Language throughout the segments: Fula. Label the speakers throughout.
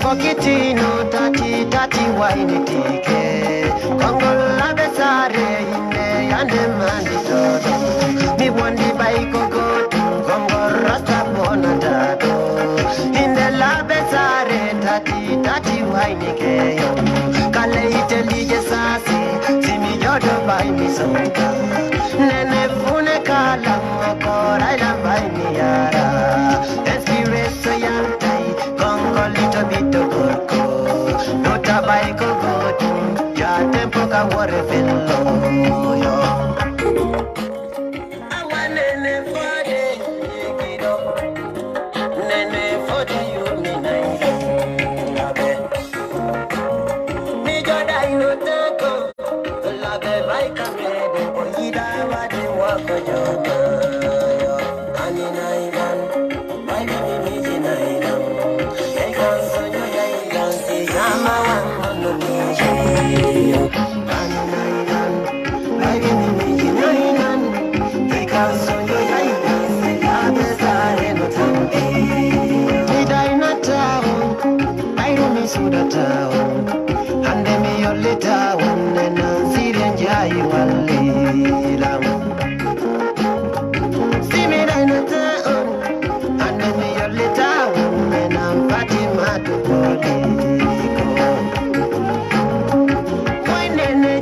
Speaker 1: Forgetino tati tati wine tike Kongola besare ine yande mandi todo Mi wandi bai koko Kongo rasta bona dado Inde la besare tati tati wine ke yo Kale itelije sasi Simi yodo bai mi songa Nene fune kala Mokora ila bai mi yara Inspiration yantai Kongo little bit of gorko Nota bai kogo Ja tempo ka wore fello yo Awa nene fode Yigido Nene fode you mi naire Mi joda ino tako Labe bai kamede Oyida wade wako joma Ani nairan Bai mi miji nairan Ekan sonyo yairan Si yama wangono miji Ani nairan Bai mi miji nairan Ekan sonyo yairan Si yabe sare no tambi Nidai na tao Bairu mi suda tao Hande mi yole tao Nena siri njai walilam Simi dai na tao Hande mi yole tao Nena Fatima tu koliko Wai nene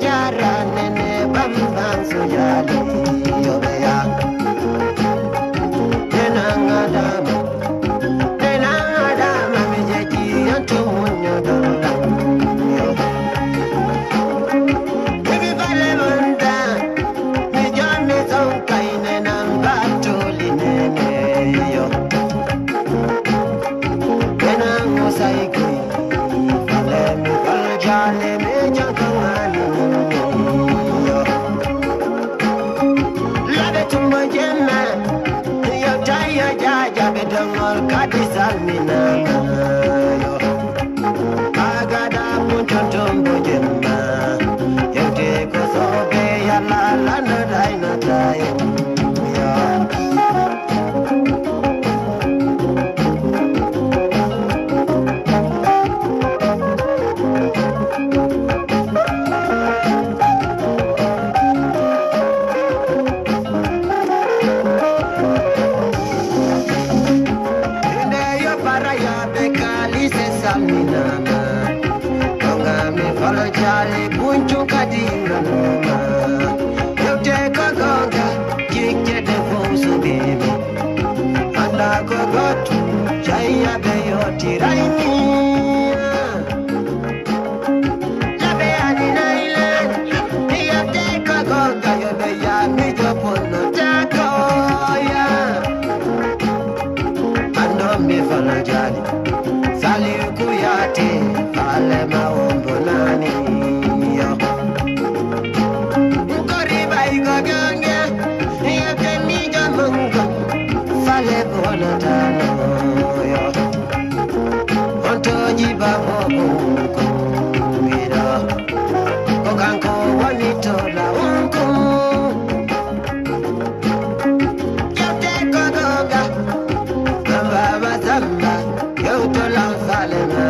Speaker 1: jara Nene bam bam sujali Yobe yang Nena ngadama Nena ngadama Mijeki yantu munyo dolang Bibi vale manda Mi jami zonkai Nena mbatuli nene yo Nena ngosaiki Vale mi vale jale Mi jankangani yo Lave tumbo jema Yo jaya jaja bedangol kadisal minanga yo Agada punchon tumbo jema Yente kosobe ya la la no dai no dai yo Minana, Tonga mi follow Charlie, Punchu Kadinga Noma. You take a gonga, kick the bones baby. And I go to Jaya Bayoti Raini. Labeani Island, you take a gonga, you be ya Mijopono Taco, yeah. And don't me follow Charlie. Sali kuyate, ale maombo nani yo. Ukoriba igagange, yate mija mungo, fale bona tano yo. Onto jiba bobo kungira, kokanko wanito la unku. Yate kogoga, kamba zamba. Yo to la falena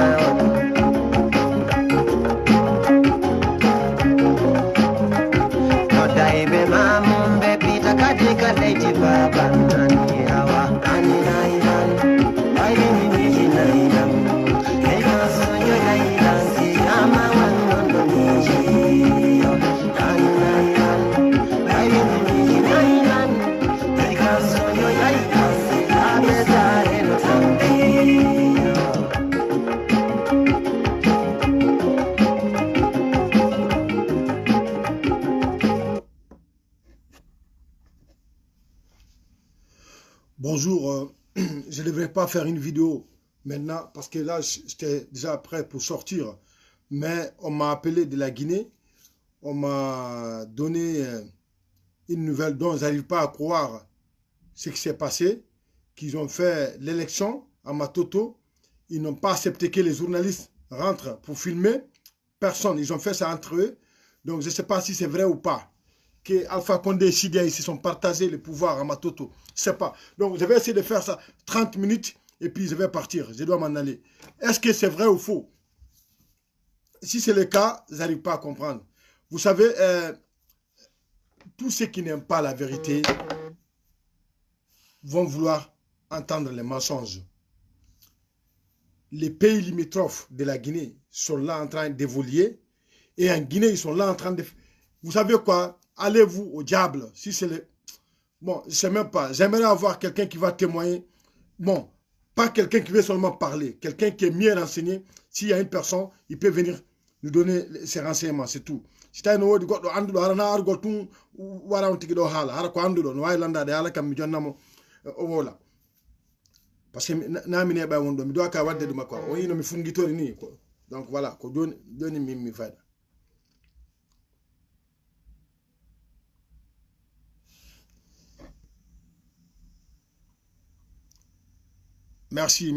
Speaker 1: No daibe mamumbe pita katika leji baba nani hawa Ani nairan Baili mimi nairan Eka sonyo nairan Si ama wanondo niji Ani nairan Baili mimi nairan Eka sonyo nairan Si abe zare no tambi
Speaker 2: Bonjour, je ne devrais pas faire une vidéo maintenant parce que là j'étais déjà prêt pour sortir, mais on m'a appelé de la Guinée, on m'a donné une nouvelle dont je n'arrive pas à croire ce qui s'est passé, qu'ils ont fait l'élection à Matoto, ils n'ont pas accepté que les journalistes rentrent pour filmer. Personne, ils ont fait ça entre eux. Donc, je ne sais pas si c'est vrai ou pas. Que Alpha Condé et Sidia, ils se sont partagés le pouvoir à Matoto. Je ne sais pas. Donc, je vais essayer de faire ça 30 minutes et puis je vais partir. Je dois m'en aller. Est-ce que c'est vrai ou faux? Si c'est le cas, je n'arrive pas à comprendre. Vous savez, tous ceux qui n'aiment pas la vérité vont vouloir entendre les mensonges. Les pays limitrophes de la Guinée sont là en train d'évoluer. Et en Guinée, ils sont là en train de... Vous savez quoi? Allez-vous au diable. Si c'est le... Bon, je ne sais même pas. J'aimerais avoir quelqu'un qui va témoigner. Bon, pas quelqu'un qui veut seulement parler. Quelqu'un qui est mieux renseigné. S'il y a une personne, il peut venir nous donner ses renseignements. C'est tout. Si tu as une autre, voilà. Parce que namine ba wondo mi do ka wadde dum quoi o yino mi fungitori ni ko donc voilà ko joni mi fayda. Merci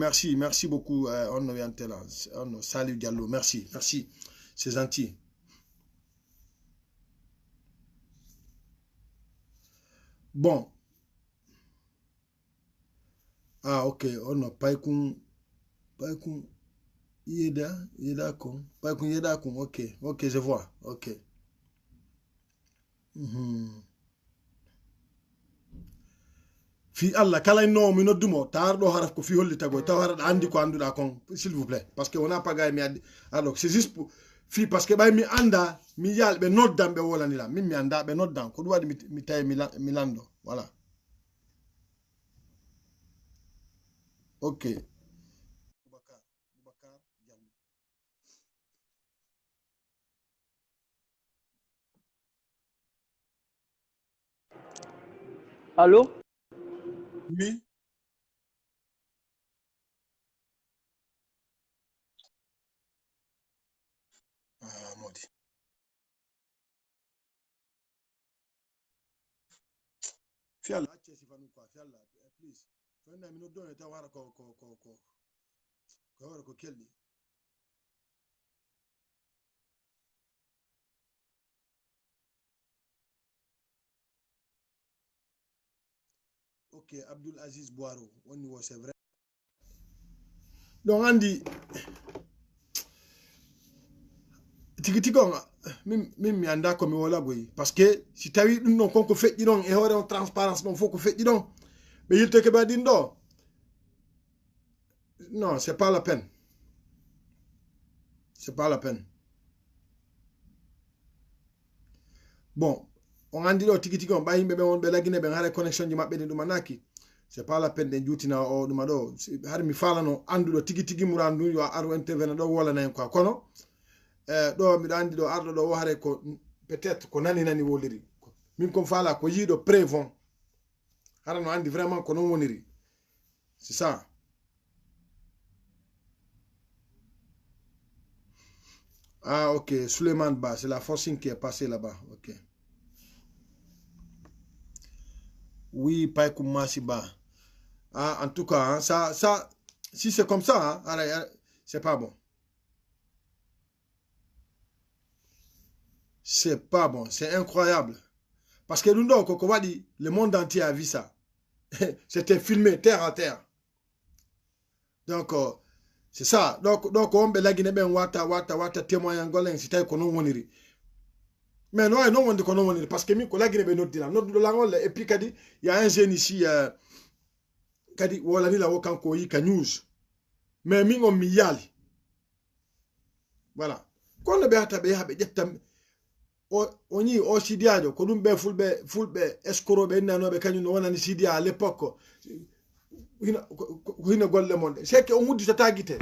Speaker 2: beaucoup on salut Diallo, merci, c'est gentil. Bon. Ah, ok, on paikun yeda kon, paikun yeda kon, ok, je vois, ok. Fi Allah kala no mi noddumo tar do haraf ko fi hollita go taw harad andi ko anduda kon, s'il vous plaît, parce que on a pas gay mi adi. Alors c'est juste pour fi parce que bay mi anda mi yal be noddam be wolani la mi anda be noddam ko wadi mi tay mi lando, voilà. Ok.
Speaker 3: Allô?
Speaker 2: Oui. Ah, modi. Fiala, si fanu quoi, fiala, please. Fenna mi noddo ta wara ko wara ko keldi. Ok, Abdul Aziz Boiro, on y c'est vrai. Donc on dit tikitikon mi anda ko mi wala boy parce que si tawi dum non konko feƴƴi don e hore on transparence non faut ko feƴƴi don be yilte ke badin do non c'est pas la peine, c'est pas la peine. Bon on andi do tikitikon ba yimbe be won be lagine be hare connection ji mabbe ni dum anaki, c'est pas la peine de jutina o dum do har mi falano andudo tigitigi murandu yo aru intervenir do wala nan quoi kono do mi andi do ardo do hare ko peut-être ko nani woliri min ko fala ko yido prévon harano andi vraiment ko non woniri, c'est ça. Ah ok, Suleiman Ba, c'est la forcing qui est passée là-bas, ok. Oui, Païkou Massiba. Ah, en tout cas, hein, ça, si c'est comme ça, hein, c'est pas bon. C'est pas bon, c'est incroyable. Parce que nous, le monde entier a vu ça. C'était filmé terre à terre. Donc, c'est ça. Donc on peut la Guinée ben wata témoin angolais si taille qu'on woniri. Mais non on dit qu'on woniri parce que mi ko la Guinée ben notre la ngol et puis kadi il y a un jeune ici kadi wala ni la wokanko yi ka news. Mais mi on mi yali. Voilà. Kon le be hata be habe jettam oni o sidiajo ko dum be fulbe escroc be nano be kanyum wonani sidia à l'époque. Hina golle monde c'est que on mudi tagite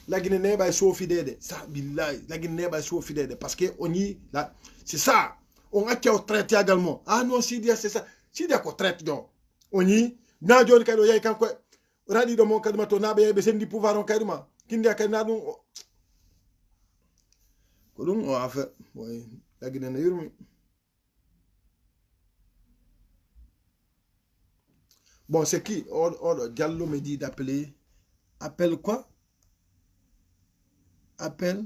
Speaker 2: la Guinée n'est pas so fidèle ça billahi la Guinée n'est pas so fidèle parce que on y là c'est ça on a qu'à traiter également ah non sidia c'est ça sidia ko traite donc on y na joni kado yay kanko radi do mon kadma to nabe be sendi pouvoir on kadma kindia kadna dum ko dum o afa way la Guinée na yurmi. Bon, c'est qui? Diallo me dit d'appeler. Appelle quoi? Appelle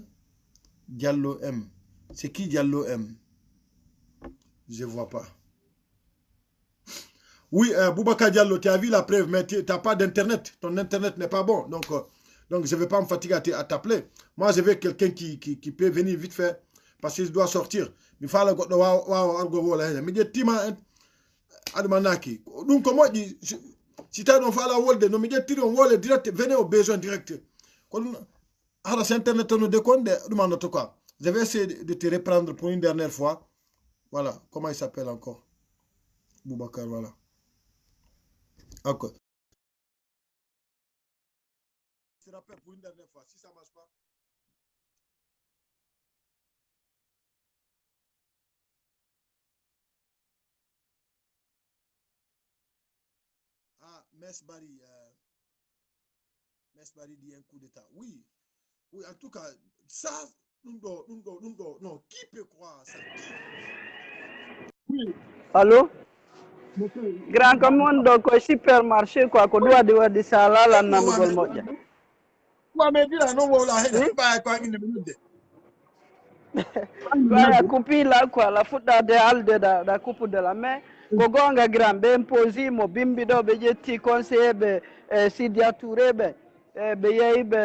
Speaker 2: Diallo M. C'est qui Diallo M? Je ne vois pas. Oui, Boubacar Diallo, tu as vu la preuve, mais tu n'as pas d'internet. Ton internet n'est pas bon. Donc je ne vais pas me fatiguer à t'appeler. Moi, je veux quelqu'un qui peut venir vite fait. Parce qu'il doit sortir. Il faut aller donc, comment dit, si tu as direct, venez au besoin direct. Alors, c'est Internet, nous déconne, demande quoi. Je vais essayer de te reprendre pour une dernière fois. Voilà, comment il s'appelle encore? Boubacar, voilà. Encore. Je te rappelle pour une dernière fois, si ça ne marche pas. Ah, Mesbari dit un coup d'état. Oui, oui, en tout cas, ça, non, qui peut croire ça?
Speaker 3: Oui. Allô? Grand commande ko supermarché quoi ko doit de sala la nam gol moja.
Speaker 2: Wa me dira no wo la hena ba ko ngi ne
Speaker 3: Voilà, coupi là quoi, la futa de alde da coupe de la main. Ko gonga grand be imposi mo bimbi do be jetti conseiller be Sidia Touré be yeyi be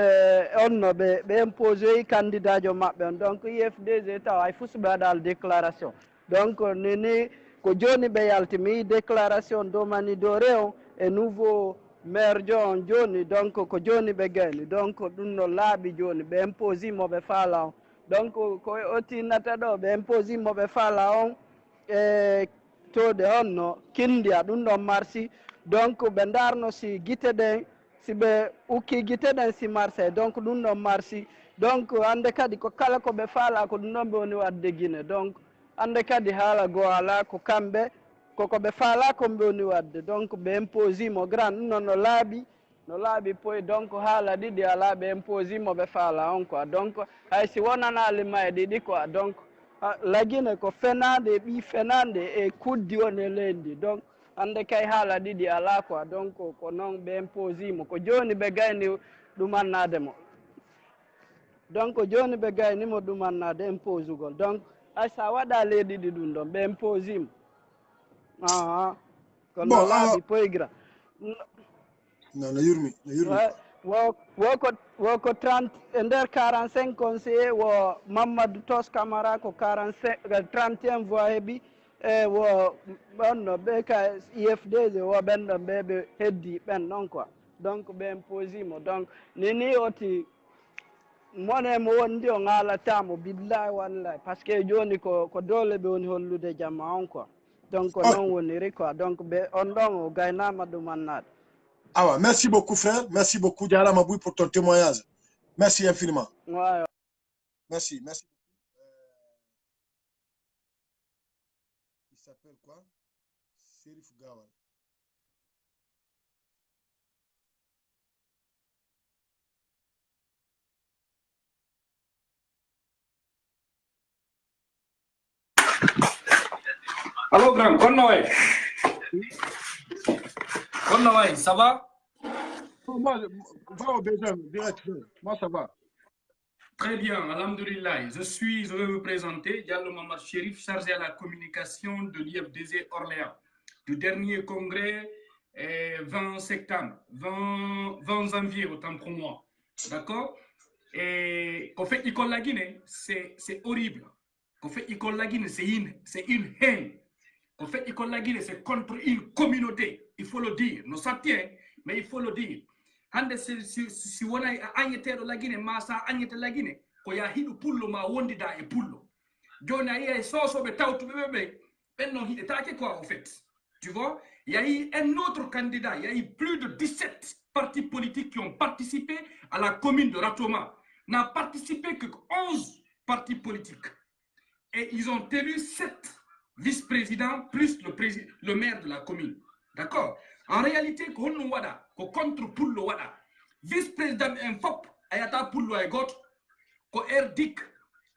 Speaker 3: onno be imposé candidat jo mabbe. Donc IFDG taw ay fusbe dal déclaration. Donc nini ko joni be yaltimi déclaration do mani do reo e nouveau maire John joni donc ko joni be gani donc dum no laabi joni be imposi mo be fala donc ko otinata ɗo ɓe imposi moɓe fala on e tode on no kindiya ɗum ɗon marsi donc ɓe darno si guite ɗen si ɓe ukki guite ɗen si marse donc ɗum ɗon marsi donc hande kadi ko kala ko ɓe fala ko ɗum ɗon ɓe woni wadde guine donc hande kadi haala go ala ko kamɓe koko ɓe fala ko ɓe woni wadde donc ɓe imposi mo grand ɗum noon no laaɓi poyi donc haala ɗiɗi ala ɓe imposi mo ɓe faala on quoi donc hay si wonanalima e ɗiɗi quoi donc lagine ko fenade e ɓi fenande e kuddi woni e leydi donc hande kay haala ɗiɗi ala quoi donc ko noon ɓe imposi mo ko joni ɓe gayni ɗumannade mo donc joni ɓe gaynimo ɗumannade imposugol donc hay sa waɗa ley ɗiɗi ɗum ɗon ɓe imposi mo ko no laaɓi poygra
Speaker 2: non no yurmi
Speaker 3: woko 30 e nder 45 conseillers wo Mamadou Tos Camara ko 31 voix heeɓi e wo ɓonno ɓe ka IFDG wo ɓen ɗon ɓe heddi ɓen ɗon quoi donc ɓe imposi mo donc nini oti mone mo wondi o ngalatamo billahi wallahi par ce que joni ko dole ɓe woni hollude jamma on quoi donc noon woniri quoi donc ɓe on ɗon o gaynama ɗumannade.
Speaker 2: Ah ouais, merci beaucoup frère, merci beaucoup Diarra Maboui pour ton témoignage. Merci infiniment.
Speaker 3: Ouais.
Speaker 2: Merci. Il s'appelle quoi? Serif Gawal.
Speaker 4: Allô grand, Konnoy, ça va?
Speaker 2: Moi, va au besoin, direct, moi ça va.
Speaker 4: Très bien, alhamdoulilah. Je vais me présenter, Diallo Mamad Chérif, chargé à la communication de l'IFDG Orléans, du dernier congrès 20 septembre, 20 janvier, autant pour moi. D'accord? Et qu'en fait, Icole la Guinée, c'est horrible. Qu'en fait, Icole la Guinée, c'est une haine. En fait, Icole la Guinée, c'est contre une communauté. Il faut le dire. Nous ça tient, mais il faut le dire. Hande si wona agneteɗo lagine ma sa agnete lagine ko ya hiɗu pullo ma wondida e pullo joni a yiya sosoɓe tawtuɓe ɓe ɓen non hiɗetake quoi en fait, tu vois. Il y a eu un autre candidat, il y a eu plus de 17 partis politiques qui ont participé à la commune de Ratoma. N'a participé que 11 partis politiques et ils ont élu 7 vice-présidents plus le maire de la commune, d'accord. En réalité, ko honno waɗa ko contre pullo waɗa vice-président en fop ayata pullo e goto ko RDIC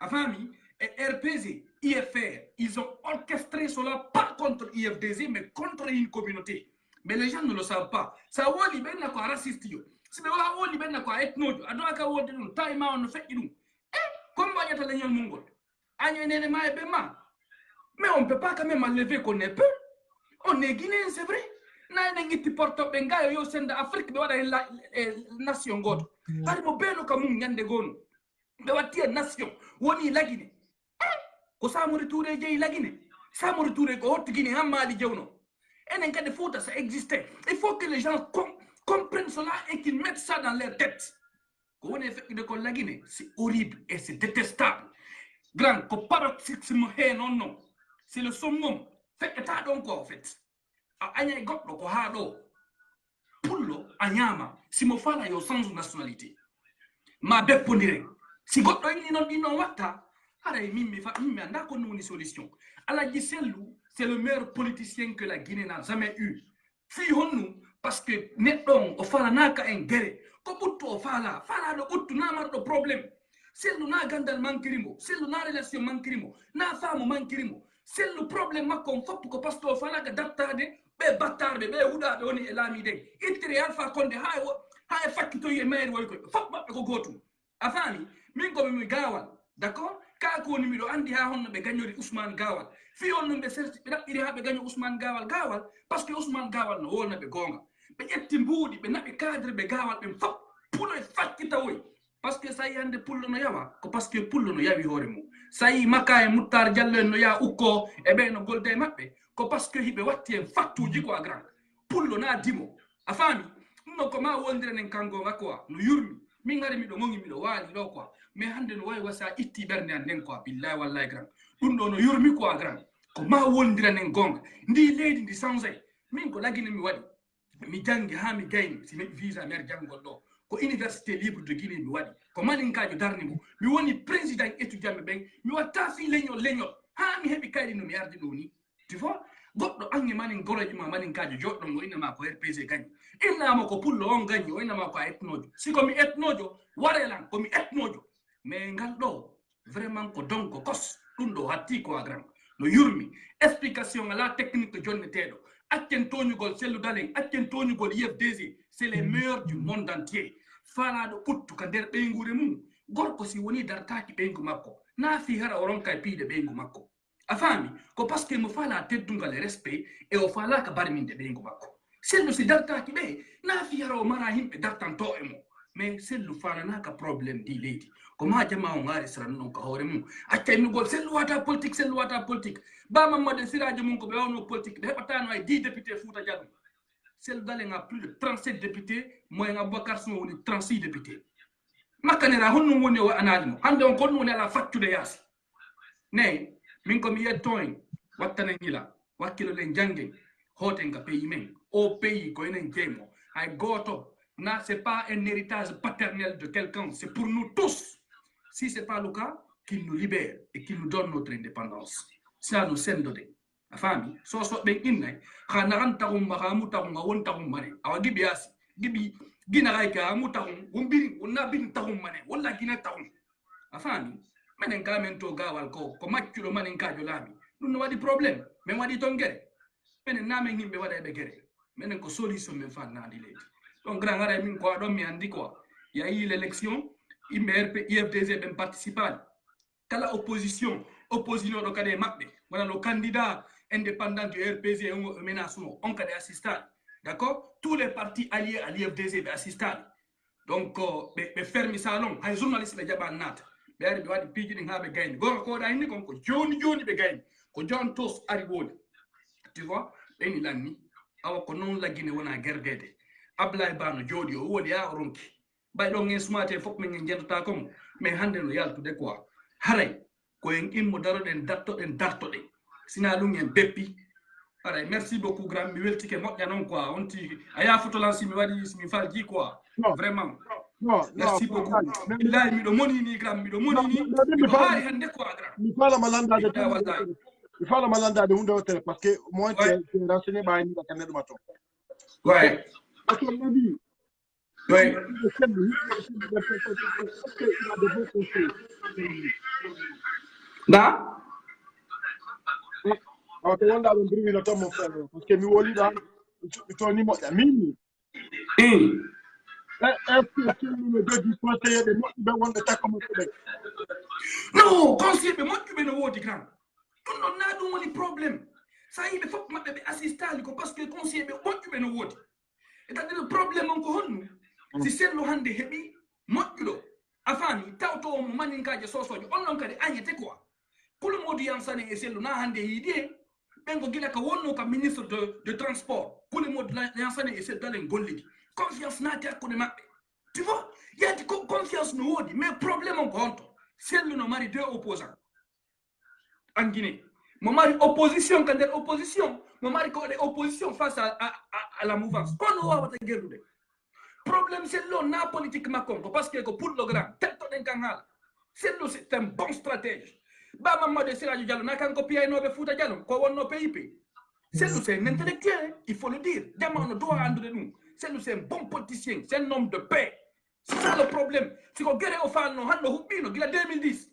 Speaker 4: a fami et RPG IFR. Ils ont orchestré cela pas contre IFDG mais contre une communauté, mais les gens ne le savent pas. Ça woli benna ko raciste yo si be wala woli benna ko ethno ado aka wodi dum tayma on feƴƴi dum Comme on y a l'union mongol. Mais on ne peut pas quand même enlever qu'on est peu. On est Guinéen, c'est vrai. Na ngi ti porto be ngayo yo senda Afrique be wada la nation goto. Ari mo belo ka mum nyande gonu. Be wati nation woni lagine. Ko Samori Touré jeyi lagine. Samori Touré ko hotti Guinée hammali jewno. Enen kade fouta ça existait. Il faut que les gens comprennent cela et qu'ils mettent ça dans leur tête. Ko woni fait de ko lagine, c'est horrible et c'est détestable. Grand ko paroxysme he non. C'est le summum. Fait état donc en fait. Anya goddo ko ha do pullo anyama si mo fala yo sans nationalité ma beppondire si goddo ni non di non watta aray mimmi anda ko non solution ala ji sellu c'est le meilleur politicien que la Guinée n'a jamais eu fi honnu parce que neddon o fala naka en gere ko butto o fala do buttu na mardo problème sellu na gandal mankirimo sellu na relation mankirimo na famo mankirimo c'est le problème makon fop ko pastor fala ga dattade be battarbe be hudabe woni e lamide ittire Alpha Condé hay fakkito ye maire way ko fop mabbe ko gotum afani min ko mi gawal d'accord ka ko ni mi do andi ha honno be gagnori Ousmane Gawal fi honno be serti be dabbiri ha be gagno Ousmane Gawal parce que Ousmane Gawal no wona be gonga be etti mbudi be nabi cadre be Gawal be fop pulo e fakkita way parce que ça yande pullo no yawa ko parce que pullo no yawi hore mu sayi makka e Moutar Diallo no ya ukko e be no golde mabbe ko parce que hibe watti en fattuji ko grand pullo na dimo afami no ko ma wondire nen kango ngako no yurmi min ngari mi do ngongi mi do wali do quoi mais hande no way wasa itti berne anden quoi billahi wallahi grand dum do no yurmi ko grand ko ma wondire nen gonga ndi leydi ndi sanzay min ko lagine mi wadi mi jangi ha mi gayni si mi visa mer jangol do ko université libre de Guinée mi wadi ko maninkajo darni mo mi woni président étudiant be ben mi watta fi leñol ha mi hebi kaydi no mi ardi do ni tu vois goddo angi manin goroji ma maninkajo joddo ngo ina ma ko RPG gagni ina ma ko pullo on gagni o ina ma ko etnojo si ko mi etnojo warelan ko mi etnojo mais ngal do vraiment ko donc ko kos dum do hatti ko agram no yurmi explication la technique jonne tedo akken toñugol sellu dalen akken toñugol IFDG c'est les meilleurs du monde entier fala do puttu ka der beengure mum gorko si woni dartaaki beengu makko na fi hara o ronka piide beengu makko afami ko parce que mo fala teddungal respect e o fala ka barminde beengu makko sellu si dartaaki be na fi hara o mara himbe dartanto e mo mais sellu fala naka problème di leydi ko ma jama o ngari sran non ka hore mum accennugol sellu wata politique ba Mamadou Siradio mum ko be wono politique be hebatano ay 10 députés Fouta Jallow celle d'Alen a plus de 37 députés, moi et Aboubacar sont 36 députés. Makanera, on nous a analysé. On connaît la facture de Yas. Mais, min comme il y a toin, Watanengila, Wakilo Lenjange, Hotenga pays même, au pays, qu'on est game. I got up. Na, c'est pas un héritage paternel de quelqu'un, c'est pour nous tous. Si ce n'est pas le cas, qu'il nous libère et qu'il nous donne notre indépendance. Ça nous sert de afami so be inna khana ran taxum ma mu taxum won taxum mané awa gibi as gibi gina ray ka mu taxum wombiri wonna bin taxum mané walla gina taxum afami menen ka men to gawal ko macculo manen ka jolami dun wadi problème men wadi tongere menen na men himbe wada be gere menen ko solution men fa na di ledi donc grand ara min ko do mi andi quoi il y a eu l'élection IMRP IFDG ben participal kala opposition do kade mabbe voilà le candidat indépendant du RPG menace on peut assister d'accord tous les partis alliés à l'IFDG assister donc be fermi salon hay journaliste be jaba nat be ari be wadi piji din habe gagne gor ko da ni kon ko joni be gagne ko John Tos ari woni tu vois beni lanni awa ko non la Guinée wona gerdede Ablaye Bano jodi o wodi ya ronki bay do ngeen smate fop men ngeen jentata kom mais hande no yaltude quoi haray ko en immo daroden dartoden sina dum en beppi ara merci beaucoup grand mi weltike modja non quoi onti aya photo lanci mi wadi mi falji quoi vraiment merci beaucoup billahi mi do moni ni grand mi do moni ni mi bari hande quoi grand
Speaker 2: mi fala malanda de hunde hotel parce que moi tu renseigné ba ni ka nedo mato
Speaker 4: ouais
Speaker 2: parce que on dit
Speaker 4: ouais da
Speaker 2: awa to wonda ɗum birwino tan mo frère parce que mi woli ɗan to ni moƴƴa mimi est ce que kelluno jogui conseillé ɓe moƴƴuɓe wonɓe takka moƴƴuɓe
Speaker 4: Non, conseiller be moƴƴuɓe no woodi grand ɗum ɗon na ɗum woni probléme sa yimɓe fof maɓɓe ɓe assistali ko par ce que conseiller ɓe moƴƴuɓe no woodi e tawde le probléme on ko honnu si sello hannde heɓi moƴƴuɗo a faami tawto mo maninkaje sosoje on ɗon kadi añete quoi kolo Modou Yansane e sello na hannde yiidi en ɓen ko gila ka wonno ka ministre de transport kole Modou Yansane e sello dalen gollidi confiance naati hakkude maɓɓe tu vois yaadi confiance no woodi mais probléme on ko honto sello no mari deux opposants en Guinée mo mari opposition ka nder opposition mo mari ko waɗe opposition face à la mouvance kono wawata gerdude problème sello na politique makko ko parce que ko pour le grand tettoɗen kan haala sello c'est un bon stratège ba Mamadou Siradio Diallo na kanko piyaynoɓe Fouta Diallo ko wonno PIP sello c'est un intellectuel il faut le dire jama ono doit andude ɗum sello c'est un bon politicien c'est un homme de paix c'est ça le problème siko guere o fanno hanno huɓɓino gila 2010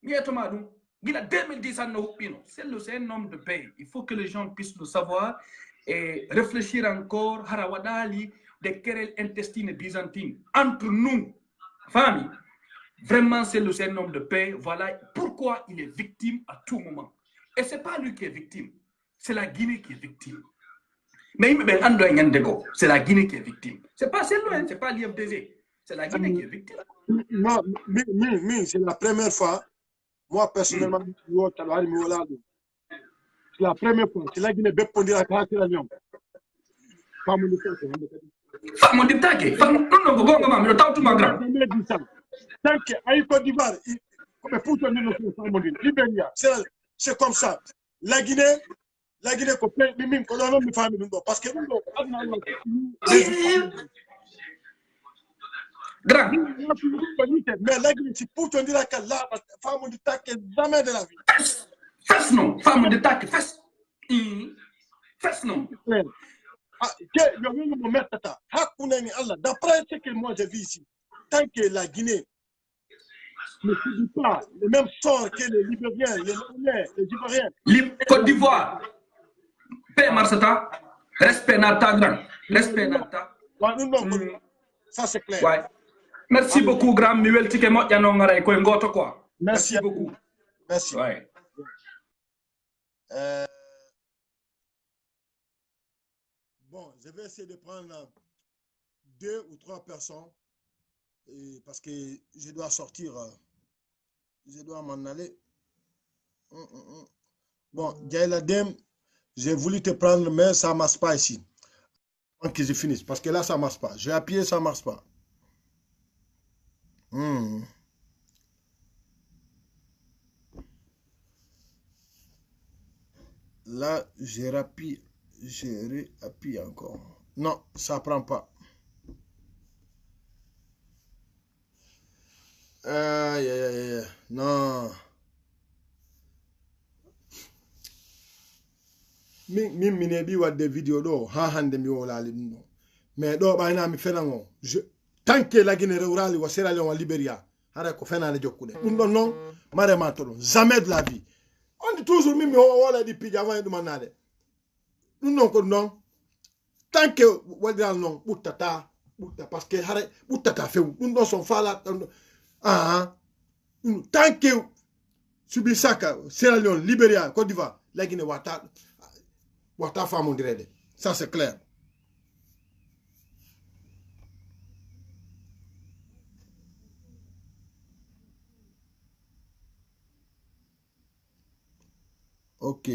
Speaker 4: miyetoma ɗum gila 2010 hanno huɓɓino sello c'est un homme de paix il faut que les gens puissent le savoir et réfléchir encore hara waɗali des querelles intestines byzantines entre nous famille vraiment c'est un homme de paix voilà pourquoi il est victime à tout moment et c'est pas lui qui est victime c'est la Guinée qui est victime mais c'est la Guinée qui est victime c'est pas celle-là c'est pas l'IFDG c'est la Guinée qui est victime
Speaker 2: non mais c'est la première fois moi personnellement c'est la première fois c'est la Guinée bepondira à carte la Lyon pas mon
Speaker 4: Famo diptake, non ko gonga mam, yo tawtuma grand.
Speaker 2: Tant que ay Côte d'Ivoire, comme pour ton Libéria, c'est comme ça. La Guinée ko pe mim ko non mi fami dum parce que dum
Speaker 4: grand.
Speaker 2: Mais la Guinée c'est pour ton dire que là femme de taque jamais de la vie.
Speaker 4: Fes non, femme de taque fes. Fes non.
Speaker 2: D'après ce que moi j'ai vu ici, tant que la Guinée ne subit pas le même sort que les Libériens, les Maliens, les Ivoiriens.
Speaker 4: Côte d'Ivoire, paix Marsata, respect Nata grand, respect Nata.
Speaker 2: Ça c'est clair.
Speaker 4: Ouais. Merci beaucoup grand, mi weltike moƴƴano ngaray koye goto quoi. Merci beaucoup.
Speaker 2: Merci.
Speaker 4: Ouais.
Speaker 2: Bon, je vais essayer de prendre 2 ou 3 personnes parce que je dois sortir, je dois m'en aller. Bon, Gaëladem, j'ai voulu te prendre, mais ça ne marche pas ici. Avant que je finisse, parce que là, ça ne marche pas. J'ai appuyé, ça ne marche pas. Là, j'ai réappuie encore. Non, ça prend pas. Aïe. Non. Min bi wadde vidéo do ha hande mi wolali dum do. Mais do bayna mi fenango. Tant que la Guinée rurale wa Sierra Leone wa Libéria, hara ko fenale jokkude. Dum don non, marema to don. Jamais de la vie. On dit toujours mi wala di pija avant dum manade. Non ko non tant que wadira non butta parce que hare butta fe dum don son fala tant que subisaka Sierra Leone Libéria Côte d'Ivoire la Guinée wata famu direde ça c'est clair. OK.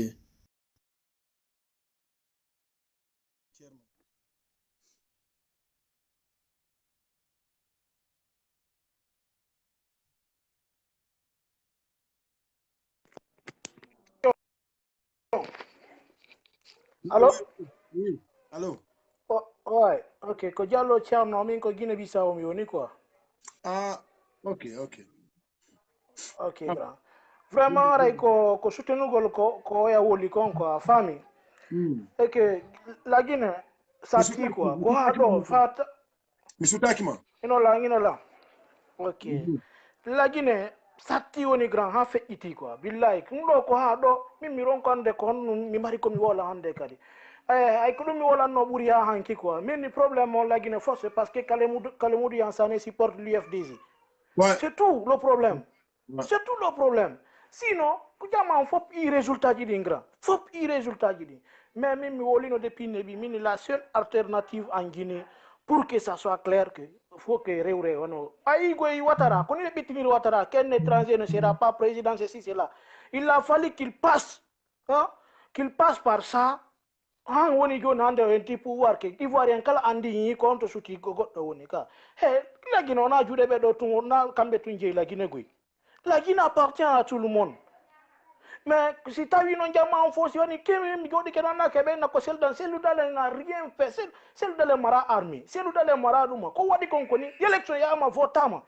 Speaker 3: Allô?
Speaker 2: Oui, allô.
Speaker 3: Ouais, ok. Ko Diallo Thiarno min ko Guinée Bissau mi woni quoi.
Speaker 2: Ah, OK.
Speaker 3: Ok, grand. Vraiment ray ko soutenugol ko ya woli kon quoi, famille. Et que la Guinée ça tire quoi. Ko ha do fata
Speaker 2: Misutakima.
Speaker 3: inola. Ok. La Guinée satti woni grand ha feƴƴiti quoi billahi ɗum ɗo ko ha ɗo min mi ronkande ko honno mi mari komi wola hande kadi ay ko ɗum mi wolanno ɓuuri ha hanki quoi min ni probléme on La Guinée fof c'est parce que Kale Modou Yansane supporte l'UFDG. C'est tout le problème.
Speaker 5: C'est tout le problème. Sinon, il faut y résultat du grand. Faut y résultat du. Mais même depuis Nebi, la seule alternative en Guinée pour que ça soit clair que faut que Aïgoy Ouattara, qu'on est petit Ouattara, qu'un étranger ne sera pas président, ceci, cela. Il a fallu qu'il passe, hein, qu'il passe par ça. Han woni jon hande en ti pouvoir ke ivoirien kala andi yi konto suti goddo woni ka he la Guinée on a jude be do tun na kambe tun je la Guinée goy la Guinée appartient à tout le monde mais si ta wi non jama en force woni kemi mi jodi ke na ke be na ko sel dans celle dale na rien fait celle dale mara army celle dale mara duma ko wadi kon koni election ya ma votama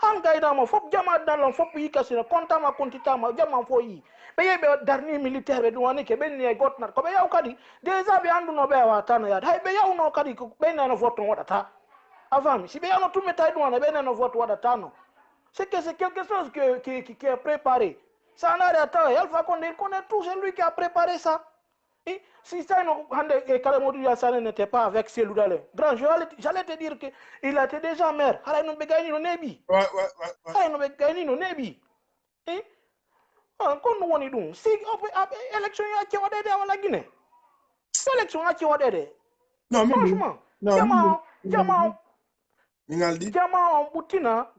Speaker 5: han gayda ma fop jama dalon fop yi kasina kontama kontitama jama fo yi be yebe darni militaire be duwani ke ben ne gotnar ko be yaw kadi déjà be andu no be watana ya hay be yaw no kadi ko be na vote wadata avant si be yaw no tout metay duwana be na vote wadata no c'est que c'est quelque chose qui est préparé ça n'a rien à Alpha Condé il connaît tout c'est lui qui a préparé ça. Et si ça Kalamodou Yassane n'était pas avec Seloudale, grand, j'allais te dire qu'il était déjà maire. Il n'a pas gagné le Nebi. Il n'a pas gagné le Nebi. Quand nous on est donc, si l'élection a été wadé à la Guinée, l'élection a été wadé. Non, franchement, Diamant, Boutina,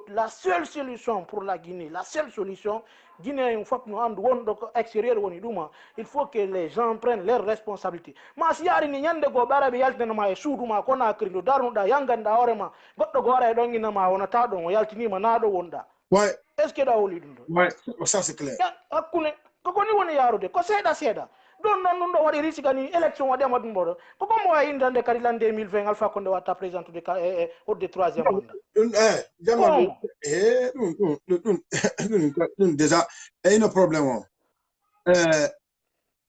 Speaker 5: la seule solution pour la Guinée, la seule solution, Guinée, une fois que nous avons extérieur, il faut que les gens prennent leurs responsabilités. Mais si yari ni nyande go bara be yaltene ma suudu ma ko na krindo daru da yanganda orema goddo go ara don ngina ma wona ta don yaltini ma na do wonda.
Speaker 2: Ouais.
Speaker 5: Est-ce que da woli dundo?
Speaker 2: Ouais, ça c'est clair.
Speaker 5: Hakune ko ni woni yarude ko seda. Don non do wadi risika ni élection wadi amadou mbodo ko mo ay indande kadi l'an 2020 Alpha Condé wata président de troisième mandat
Speaker 2: déjà il y a un problème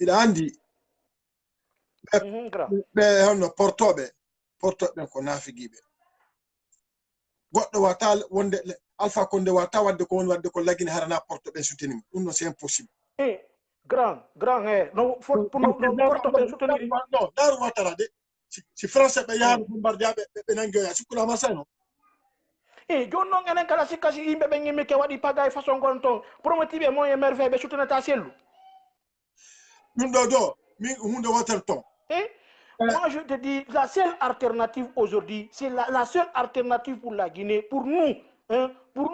Speaker 2: il a dit on portobe ko nafi gibe goddo wata wonde Alpha Condé wata wadde ko won wadde ko lagine harana portobe soutenir non c'est impossible.
Speaker 5: Grand, non, pour soutenir.
Speaker 2: Non, Darou Ouattara de, si français be yaadu bombardia be nangoya sikula masano.
Speaker 5: Jon non enen kala sikasi yimbe be ngimi ke wadi pagay façon gonton promotibe moyen merveille be soutenir ta selu.
Speaker 2: Dum do mi hunde water ton.
Speaker 5: Moi je te dis la seule alternative aujourd'hui, c'est la seule alternative pour la Guinée, pour nous, hein, pour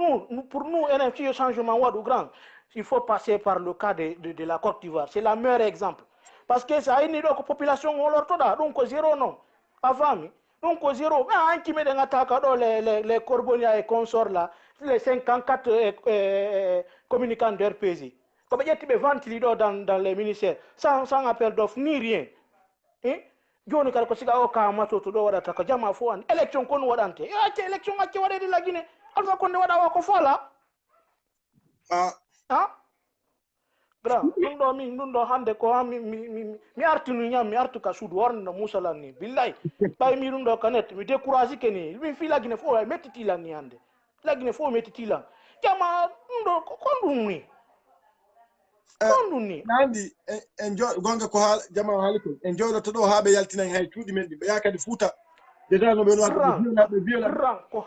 Speaker 5: nous un petit changement ou grand. Il faut passer par le cas de la Côte d'Ivoire. C'est le meilleur exemple. Parce que ça a une population, donc zéro non. Avant, donc zéro. Mais un qui met des attaques, les Corbonia et consorts là, les 54 communicants de RPZ. Comme il y a des ventes dans les ministères, sans appel d'offres ni rien. Joni kala ko siga o ka mato to do wada ta ko jama fo an election kon wadante ya te election acce wade de la Guinée Alpha Condé wada wa ko fola Gra, nundo hande ko mi artinu nyam mi artu ka sudu worno musala ni billahi bay mi nundo kanet mi décourager keni mi fi la Guinée fo metiti la ni hande la Guinée fo metiti la jama nundo konduni
Speaker 2: nandi enjoy gonga ko haal jama haaliko enjoy do to do haabe yaltinan hay tuudi men be yakadi fuuta déjà no be no be biela
Speaker 5: ko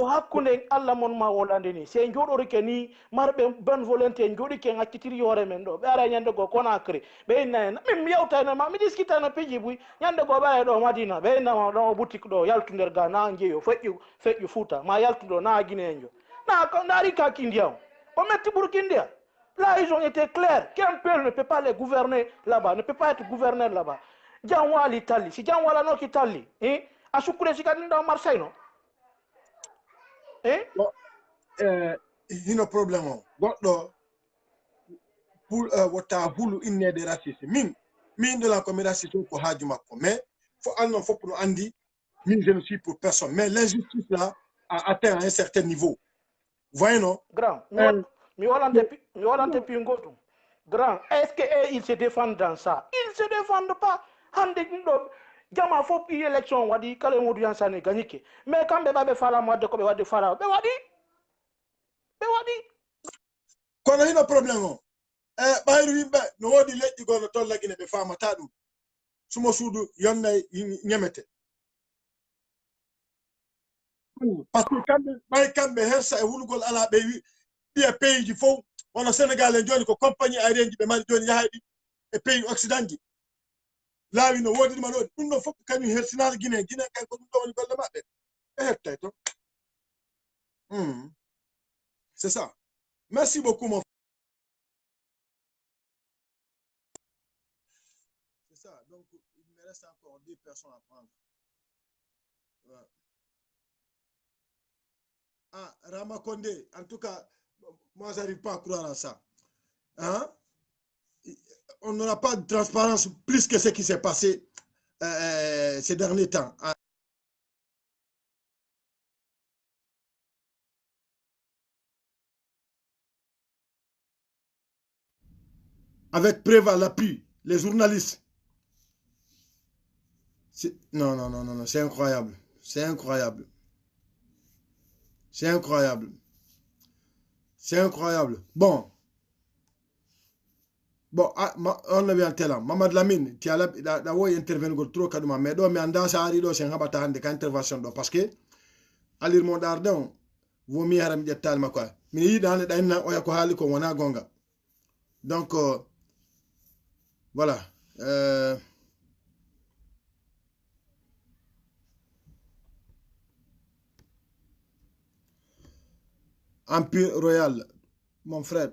Speaker 5: hakkunde Allah mon ma wolande ni se njodori ke ni marbe bonne volonté njodi ke ngakkitiri yore men do be ara nyande go Conakry be na mi yawta na ma mi diskita na peji bu nyande go ba do Madina be na do boutique do yaltu nder ga na ngeyo feju fuuta ma yaltu do na Guinée njo na ko ndari ka kindiaw on met Burkindia. Là, ils ont été clairs. Qu'un peuple ne peut pas les gouverner là-bas, ne peut pas être gouverneur là-bas. Djanwa l'Italie, si Djanwa la non Italie, à Soukoulé, si dans Marseille, non?
Speaker 2: Il y a un problème. Pour votre voulu inné de racisme. Min de la communauté raciste pour Hadjuma. Mais il faut pour Andy, je ne suis pour personne. Mais l'injustice là a atteint un certain niveau. Voyez non?
Speaker 5: Grand, mi volante pingotu. Grand, est-ce qu'ils se défendent dans ça? Ils ne se défendent pas. Hande ndo jama faut y élection wadi kale Modou Yansane gagnike. Mais quand be fala mo de ko be wadi fala, be wadi.
Speaker 2: Kono hino problème. Bayru yimbe no wodi leddi gono ton lagine be famata dum. Sumo suudu yonna nyemete. parce que quand hersa e wulugol ala ɓe wi ɗi pays ji fof wono Sénégal en joni ko compagnie aérienne ji ɓe mari joni yahaɗi e pays occident ji laawi no woodi ɗuma ɗo ɗum ɗo fof kañum hersinade Guinée kay ko ɗum ɗo woni golle maɓɓe e hettay to c'est ça. Merci beaucoup mon frère. C'est ça, donc il me reste encore 2 personnes à prendre. Ouais. Ah, Rama Condé, en tout cas, moi, j'arrive pas à croire à ça. Hein? On n'aura pas de transparence plus que ce qui s'est passé ces derniers temps. Avec preuve à l'appui, les journalistes. Non, c'est incroyable. C'est incroyable. C'est incroyable. C'est incroyable. Bon, on est bien tel. Mamad Lamine, tu as intervenir trop kaduma, mais do me anda sa ari do sen habata hande ka intervention do parce que alir mo dar don vo mi haram jettal ma quoi. Mi yi dan da na oya ko hali ko wona gonga. Donc voilà. Empire Royal, mon frère,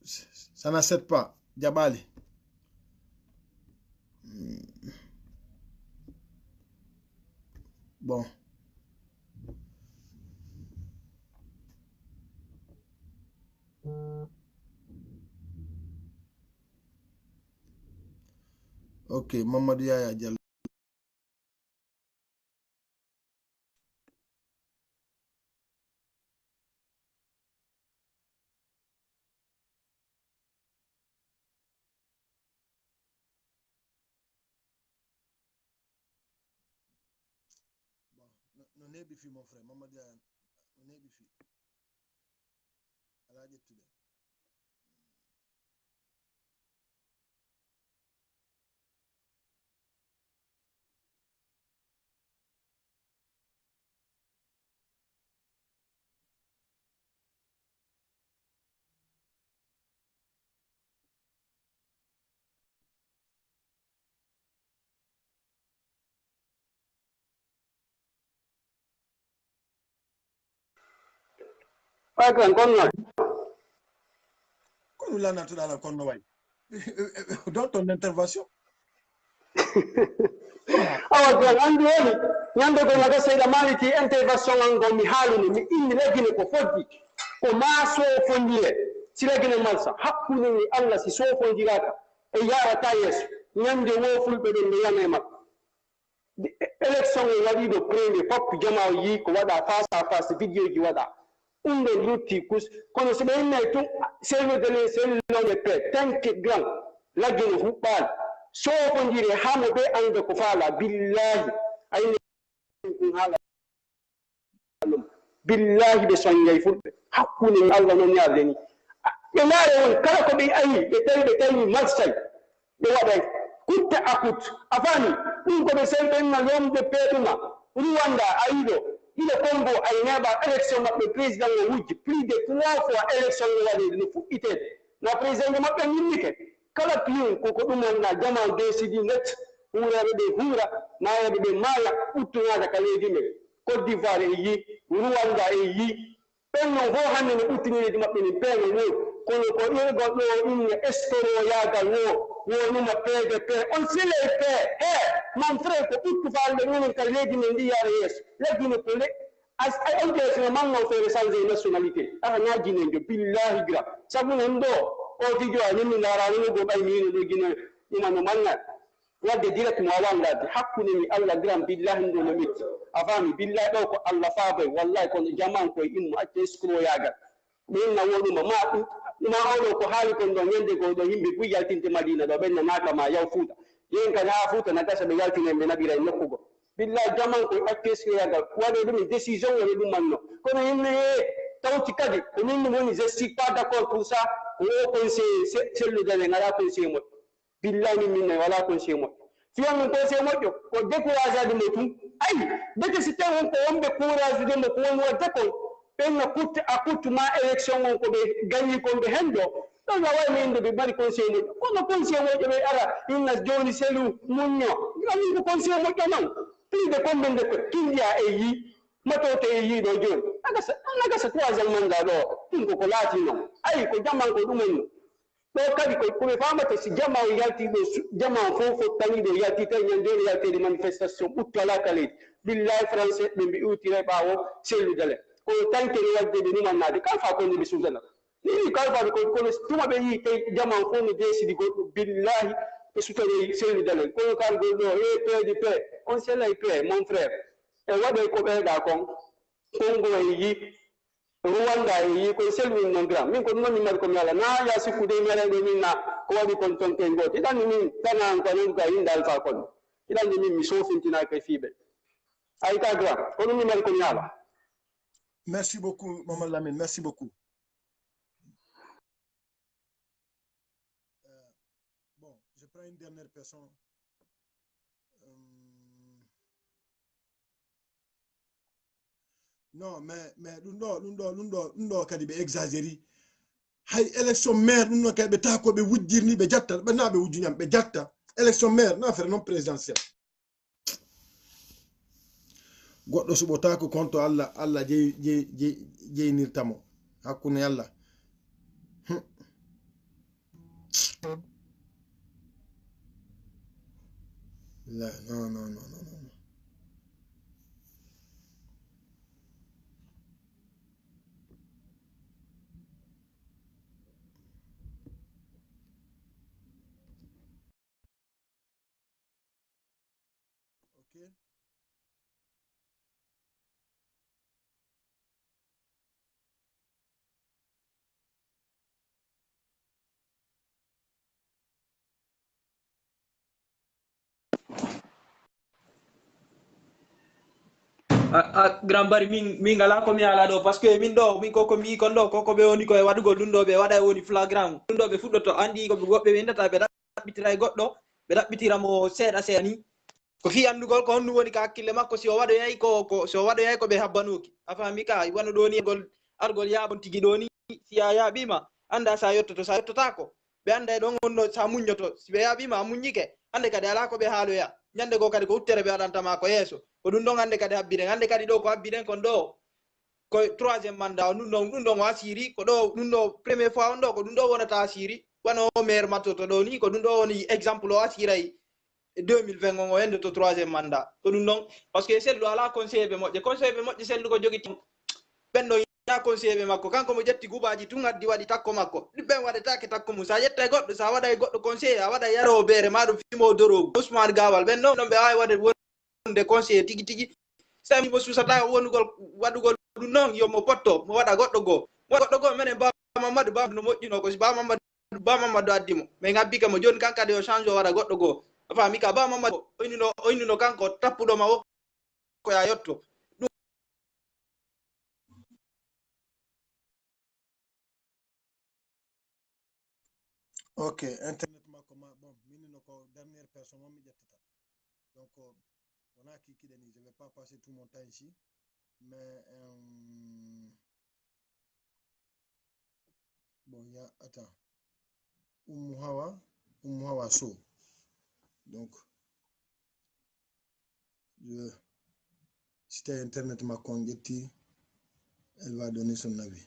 Speaker 2: ça n'accepte pas. Diabali. Bon. Ok, Mamadou Yaya Diallo. Non est bifi mon frère, Mamadou Yaya, non est bifi. À la today. Comme l'a naturel à la dans ton intervention.
Speaker 6: awa andi woni ñande ko naga seyda maliki intervention an go mi haaluni mi inni legine ko foddi ko ma sofondire si legine malsa hakkunde ni Allah si sofondiraka e yarata yeso ñande wofulɓe ɓen nde yame makko élection e waɗi ɗo premier fop jama yi ko waɗa face à face vidéo ji waɗa ɗum ɗon lutti kus kono so ɓe inne tun selodele sellone pe tanke grand laggine huɓɓali sofondire hamo ɓe ande ko faala billahi ayne ɗum haala billahi ɓe soññay fulɓe hakkunde Allah noon yaade ni ɓe laare won kala ko ɓe ayi ɓe tawi marsay ɓe waɗay kutte akut a faami ɗum ko ɓe selɓenna yomde peeɗuma Rwanda ayiɗo ila Congo ay neɓa élection maɓɓe président o wujji plus de 3 fois élection o waɗi no fuɗɗitede na président maɓɓe yimmike kala piyon koko ɗum wonna jama décidi net huuraɓe ɓe huura mayaɓe ɓe maaya ɓuttunade ka leydi men Côte d'Ivoire e yi Rwanda e yi ɓen non fo hannde no ɓuttiniredi maɓɓe ni peene wo kono ko irgol ɗo inne escoro yagal wonuma PDP on sile pe mon frère ko ɓuttu falde minen ka leydi men ndi yaara yeeso leggine ko le aljesino manno feere changé nationalité aka ñajjinejo billahi gra sabu nen ɗo o video a nimi laarani go ɓay mino ɗo guine ɗumano mangal wadde direct mo wawandade hakkude mi Allah gram billahi ndo no metti a faami billahi ɗo ko Allah faaboy wallahi kono jaman koye inmo acca escro yagal ɓenna woɗuma ma oɗo ko haali kon ɗo ñande ko ɗo yimɓe fu yaltinte Madina ɗo ɓenna natama yaw Fuuta yen kadi ha Fuuta na gasa ɓe yaltinen ɓe naɓira e nokkugo billahi jaman koye acca escro yagal waɗe ɗum décision woni ɗumanno kono yimɓe tawti kadi ko min woni je suis pas d'accord pour ça ko o conseil selludere ngala conseil moƴƴo billahi min wala conseil moƴƴo fiyamu conseil moƴƴo ko découragade mo tum ay deke si tawi wonko wonɓe courage de mo ko woni wadde kon ɓenna kutte a kuttuma élection on ko ɓe gagni kon ɓe hen ɗo ɗon wawayno inde ɓe mbaɗi conseil moƴƴo kono conseil moƴƴo ɓe ara inna joni selu muñño gami ko conseil moƴƴo noon plus de combien de kinɗiya e yi matoto e yiɗo joni nagasa 3e mandat ɗo ɗum koko laati noon ayi ko jamman ko ɗumen no ɗo kadi koɓe famata si jama o yalti ɗo jama fof fottani ɗo yalti tawi ñandede yaltede manifestation ɓutto ala kaleydi billahi français ɓe mbi iwtire ɓawo selludele ko tankere wadde ɓe numannade kal fa konde ɓe sudana ni kal fa kono tuma ɓe yi tawi jama fof no décidi goɗɗo billahi ɓe sutane selludele kono kal gol ɗo e peede pe on sellay pe mon frère e waɗoy ko ɓeyɗa kon Congo e yi Rwanda e yi koye sellumin noon gram min ko ɗum noon min mbaɗi komi ala na ya sikkude mereɗo min na ko waɗi kon ton ken goto iɗanni min tanan ko non ka yinde alpha kono iɗanni min mi sofintinaka e fiiɓe ay ka gram ko ɗum min mbaɗi komi ala.
Speaker 2: Merci beaucoup Maman Lamine, merci beaucoup. Bon, je prends une dernière personne. Non, mais l'undo kadi be exagérer. Hay élection maire l'undo kadi be tako be wujjirni be jatta be na be wujjunyam be jatta élection maire na faire non présidentiel. Goddo subota ko konto Allah je nirtamo hakkunde Allah. La non. Okay.
Speaker 7: Grand bari min ngala ko mi ala ɗo parce que min ɗo min koko mi kon ɗo koko ɓe woni koye waɗugol ɗum ɗo ɓe waɗa woni flagrant ɗum ɗo ɓe fuɗɗoto andi ko woɓɓe ɓe ndata ɓe ɗaɓɓitira e goɗɗo ɓe ɗaɓɓitiramo seeɗa ni ko fi andugol ko honɗum woni ka hakkille makko si o waɗoyay ko ɓe habbanuki a fami ka wano ɗo ni argol yaɓon tigi ɗo ni si a yaɓima anda sa yettotako ɓe anda e ɗon onno sa muññoto si ɓe yaɓima a muññike hande kadi ala ko ɓe haaloya ñande go kadi ko uttere ɓe waɗantama ko yeeso ko ɗum ɗon hande kadi habbiɗen hande kadi ɗo ko habbiɗen kon ɗo ko 3e mandat o ɗum ɗon o asiri ko ɗo ɗum ɗo premiére fois on ɗo ko ɗum ɗo wonata asiri wano maire mattoto ɗo ni ko ɗum ɗo woni exemple o asiray 2020 on o hende to 3e mandat ko ɗum ɗon par ce que sellu ala conseiller ɓe moƴƴe sellu ko jogi ɓenɗo ya conseiller ɓe makko kanko mo ƴetti gubaji tun addi waɗi takko makko ɗuɓɓen waɗetake takko mum sa ƴetta e goɗɗo sa waɗa e goɗɗo conseiller a waɗa yarowo beere maɗum fimo dorogo Ousmane Gawal ɓen ɗon ɓe wawi wonde conseiller tigi sami mo susata wonugol waɗugol ɗum noon yo mo potto mo waɗa goɗɗo goo minen Ba Mamadou no moƴƴino ko si Ba Mamadou addi mo mais ngabbike mo joni kankadi o change o waɗa goɗɗo goo fami ka Ba Mamadou oynino kanko tappuɗoma wo koya yotto.
Speaker 2: Ok, internet makko ma bon minino ko dernière personne on mi ƴettata donc wona kikiɗeni je vais pas passer tout mon temps ici mais bon il y a attends Oumou Hawa Sow donc si internet makko on ƴetti elle va donner son avis.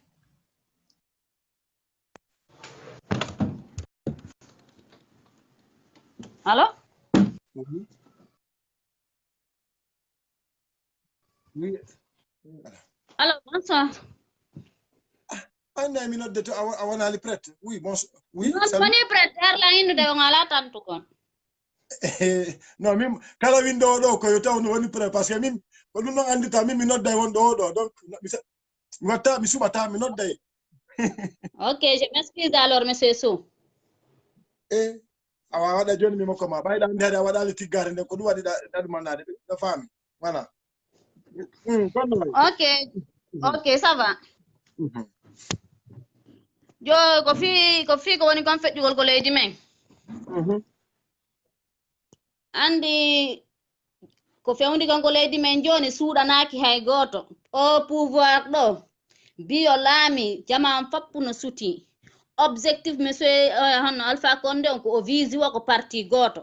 Speaker 8: Allô?
Speaker 2: Oui.
Speaker 8: Allô, bonsoir.
Speaker 2: Anda mi nodde to a wonali prête. Oui, bonsoir. Oui,
Speaker 8: non woni prête la innude on ala tantu kon.
Speaker 2: Non, min kala windo ɗo ko yo taw no woni prêt parce que min ko ɗum ɗon andita min mi nodday won ɗo donc mi watta mi suɓata mi nodday.
Speaker 8: Ok, je m'excuse alors monsieur Sow.
Speaker 2: awa waɗa joni mi makko ma ɓayɗa andi hade a waɗali tiggare nden ko ɗum waɗi ɗaɗumannade ɗo faami voilà.
Speaker 8: Ok, ça va. Jo ko fi ko woni kon feƴƴugol ko leydi men. andi ko fewndi kanko leydi men joni suuɗanaki hay goto o pouvoir ɗo biyo laami jama fappu no suti objectif monsieur hono Alpha Condé on ko o visi wa ko parti goto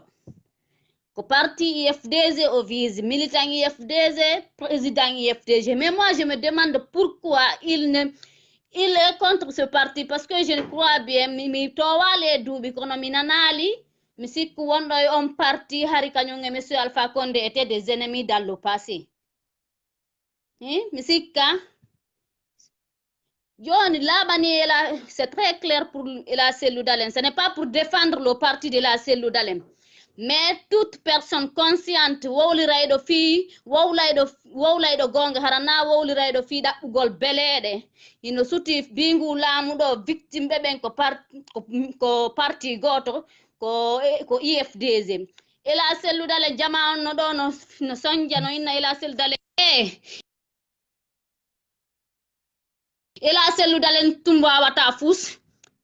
Speaker 8: ko parti IFDG o vise militant IFDG président IFDG mais moi je me demande pourquoi il est contre ce parti parce que je crois bien mi towale duuɓi kono mi nanali mi sikku wonɗo e on parti hari kañum e monsieur Alpha Condé étaient des ennemis dans le passé mi sikka joni laɓani c'est très clair pour la Cellou Dalein ce n'est pas pour défendre le parti de la Cellou Dalein mais toute personne consciente wowlirayɗo fii wowlayɗo gonga harana wowlirayɗo fii ɗaɓɓugol beleɗe ino suti bingu laamuɗo victime ɓe ɓen ko parti goto ko IFDG ila Cellou Dalein jama on no ɗo no soñja no inna ila Cellou Dalein ila Cellou Dalein tumbo awata fus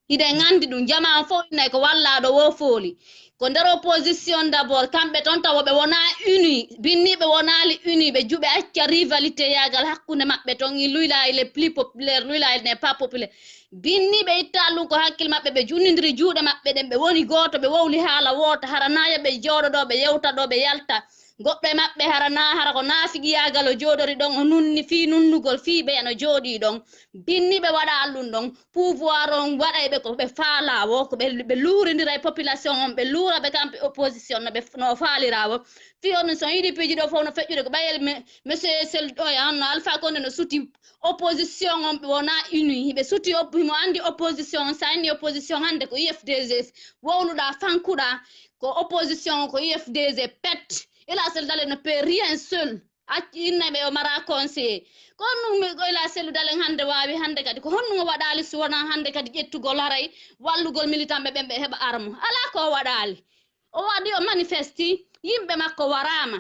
Speaker 8: hiɗen gandi ɗum jama on fof innay ko wallaɗo wo fooli ko nder opposition d'abord kamɓe toon tawa ɓe wona uni binniɓe wonali uni ɓe juɓe acca rivalité yagal hakkunde maɓɓe toon Lula il est plus populaire Lula il n'est pas populaire binniɓe itta ɗum ko hakkille maɓɓe ɓe junnidiri juuɗe maɓɓe ɗen ɓe woni goto ɓe wowli haala woota haranaya ɓe jooɗo ɗo ɓe yewta ɗo ɓe yalta goɗɗo e maɓɓe hara ko naafigi yagal o jooɗori ɗon o nunni fii nunnugol fii ɓe no jooɗi ɗon binniɓe waɗa ɗum ɗon pouvoir on waɗayɓe ko ɓe faalawo ko ɓe luuridira e population on ɓe luura ɓe kamɓe opposition no faalirawo fi on son yiɗi piiji ɗo fof no feƴƴude ko ɓayel monsieur selɗoya hanno Alpha Condé no suti opposition on ɓe wona uni ɓe suti mo andi opposition on sa inni opposition hande ko IFDG wowluɗa fankuɗa ko opposition ko IFDG pet ila Cellou Dalein ne peut rien seul innaɓe o mara conseiller ko honnum ila Cellou Dalein hande wawi hande kadi ko honnum o waɗali so wona hande kadi ƴettugol haray wallugol militant ɓe ɓen ɓe heɓa arme ala ko waɗali o waɗi o manifesti yimɓe makko warama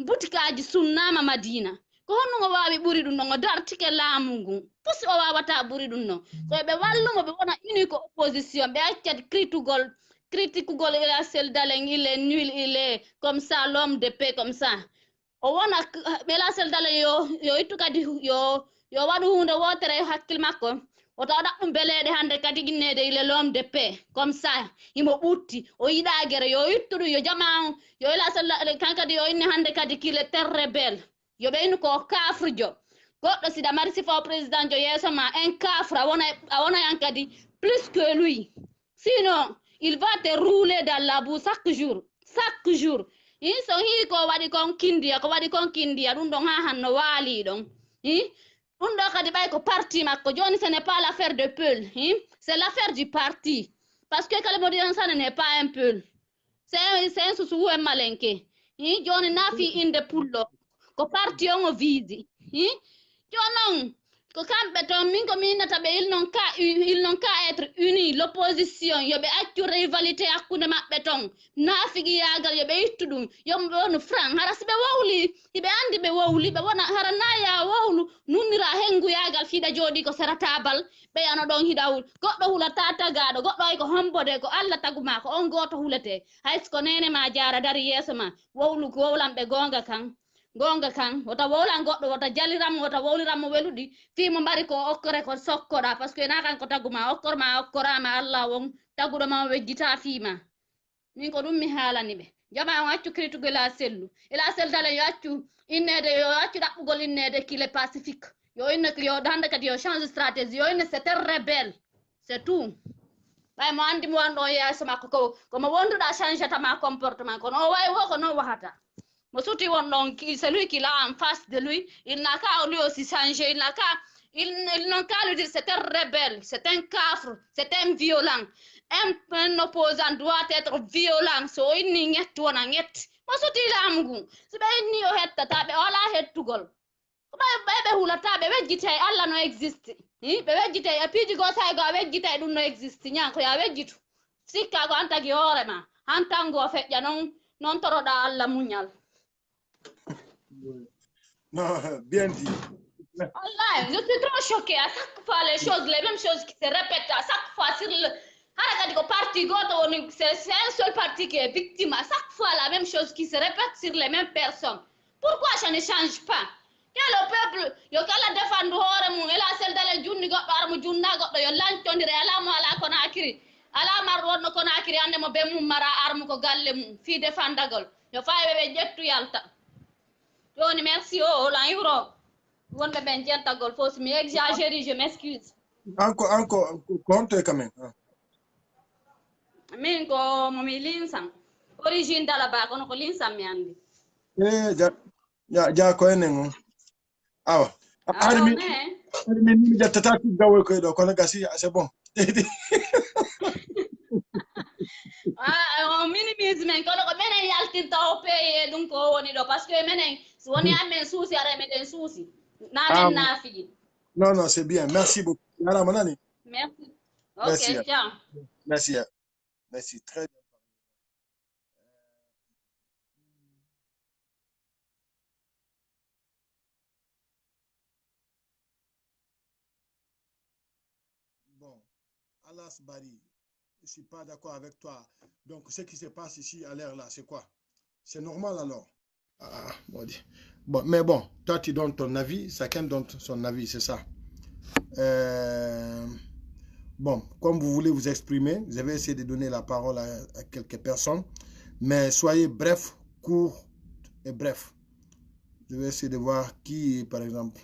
Speaker 8: butikaji sunnama Madina ko honnum o wawi ɓuri ɗum ɗon o dartike laamu ngun pusi o wawata ɓuri ɗum ɗon koɓe wallumo ɓe wona unique opposition ɓe accati critiquegol ila Cellou Dalein il est nul il est comme ça l'homme de paix comme ça o wona ila Cellou Dalein yo ittu kadi yo waɗu hunde wotere hakkille makko o tawa ɗaɓɓum beleɗe hande kadi innede il est l'homme de paix comme ça imo ɓutti o yiɗa guere yo ittu ɗum yo jama yo ila Cellou Dalein kankadi yo inni hande kadi qu'il est très rebelle yo ɓe inni ko kafrejo goɗɗo siɗa mari sifa o président jo yeeso ma un kafre a wona yan kadi plus que lui sinon il va te rouler dans la boue chaque jour so hi ko waɗi kon kindiya ɗum ɗon ha hanno waali ɗon ɗum ɗo kadi ɓay ko parti makko joni ce n'est pas l'affaire de Peul c'est l'affaire du parti parce que kala mo diyan sana n'est pas un Peul c'est un susu en malenke joni nafi inde pullo ko parti on o visi jonon ko kamɓe toon min ko minnata ɓe il non ka être uni l'opposition yoɓe accu rivalité hakkunde maɓɓe toon naafigi yagal yoɓe ittu ɗum yomɓe wonu franc hara si ɓe wowli hiɓe andi ɓe wowli ɓe wona hara naya wowlu nunnira hengu yagal fiiɗa jooɗi ko sera tabal ɓe yano ɗon hiɗa goɗɗo hulata tagaɗo goɗɗo ay ko hombode ko Allah taguma ko on goto hulete haysko nene ma jara dari yeeso ma wowlu ko wowlanɓe gonga kan wota wowlan goɗɗo wota jaliranmo wota wowliranmo weluɗi fimo mbari ko okkore ko sokkoɗa par ce que na kanko taguma okkorma okkorama Allah won taguɗo ma wejjita fiima min ko ɗum mi haalani ɓe jama on accu critugo ila Cellou Dalein yo accu ɗaɓɓugol innede qu'il est pacifique yo hande kadi yo change stratégie yo inne c'est un rebelle c'est tout ɓay mo andi mo wanɗo yeeso makko komo wonduɗa change tama comportement kono o way wo ko non wahata mo suti won ɗon celui qui l'a en face de lui il n'a qu'à lui aussi changer il n'ont qu'à lui dire c'est un rebelle c'est un kafre c'est un violent un opposant doit être violent so inni ñetti wona ñetti mo suti laamu ngun so ɓe inni o hettata ɓe wala hettugol ɓe hulata ɓe wejjitay Allah no existe ɓe wejjitay e piiji gotay go a wejjitay ɗum no existe ñanko ya wejjitu sikka ko an tagi hoorema han tango feƴƴa non toroɗa Allah muñal.
Speaker 2: Non, bien dit.
Speaker 8: Wallahi, je suis trop choquée. À chaque fois, les mêmes choses qui se répètent, à chaque fois sur Hara ko parti goto c'est un seul parti qui est victime. À chaque fois la même chose qui se répète sur les mêmes personnes. Pourquoi ça ne change pas? Que le peuple yo kala défendre hore mum ela sel dalel junni goddo ar mo junna goddo yo lancondire ala mo ala Conakry ala mar wonno Conakry ande mo be mum mara armu ko galle mum fi defandagol yo faybe be jettu yalta joni merci la euro wonbe ben jettagol fos mi exagère, je m'excuse.
Speaker 2: Encore compte quand même.
Speaker 8: Min ko momi linsam origine dala ba kono ko linsam mi andi
Speaker 2: ja ko enen awa armi mi jattata ki gawol ko do kono gasi c'est bon
Speaker 8: minimise men kono ko menen yaltinta o paye dum ko woni do parce que menen si woni amen souci are meden souci na men na fiji.
Speaker 2: Non, c'est bien, merci beaucoup. Yara Manani.
Speaker 8: Merci. Ok,
Speaker 2: Merci.
Speaker 8: ciao.
Speaker 2: Merci, très bien. Bon, Alas Bari, je ne suis pas d'accord avec toi. Donc, ce qui se passe ici à l'air là, c'est quoi? C'est normal alors? Bon, mais bon, toi tu donnes ton avis, chacun donne son avis, c'est ça. Bon, comme vous voulez vous exprimer, je vais essayer de donner la parole à quelques personnes, mais soyez bref, court et bref. Je vais essayer de voir qui, par exemple.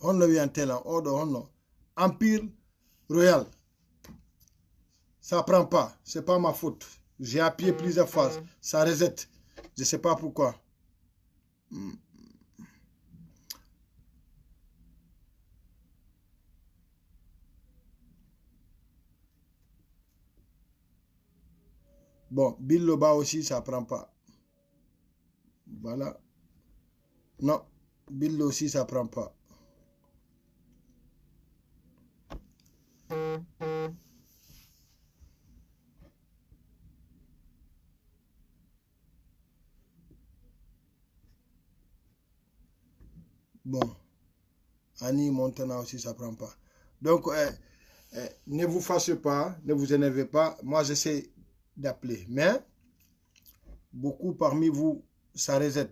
Speaker 2: On le vient tel en Empire Royal. Ça prend pas. C'est pas ma faute. J'ai appuyé plusieurs fois. Ça reset. Je sais pas pourquoi. Bon, Bill Loba aussi, ça prend pas. Voilà. Non, Bill aussi, ça prend pas. Bon, Annie Montana aussi, ça prend pas. Donc, ne vous fâchez pas, ne vous énervez pas. Moi, j'essaie d'appeler. Mais, beaucoup parmi vous, ça reset.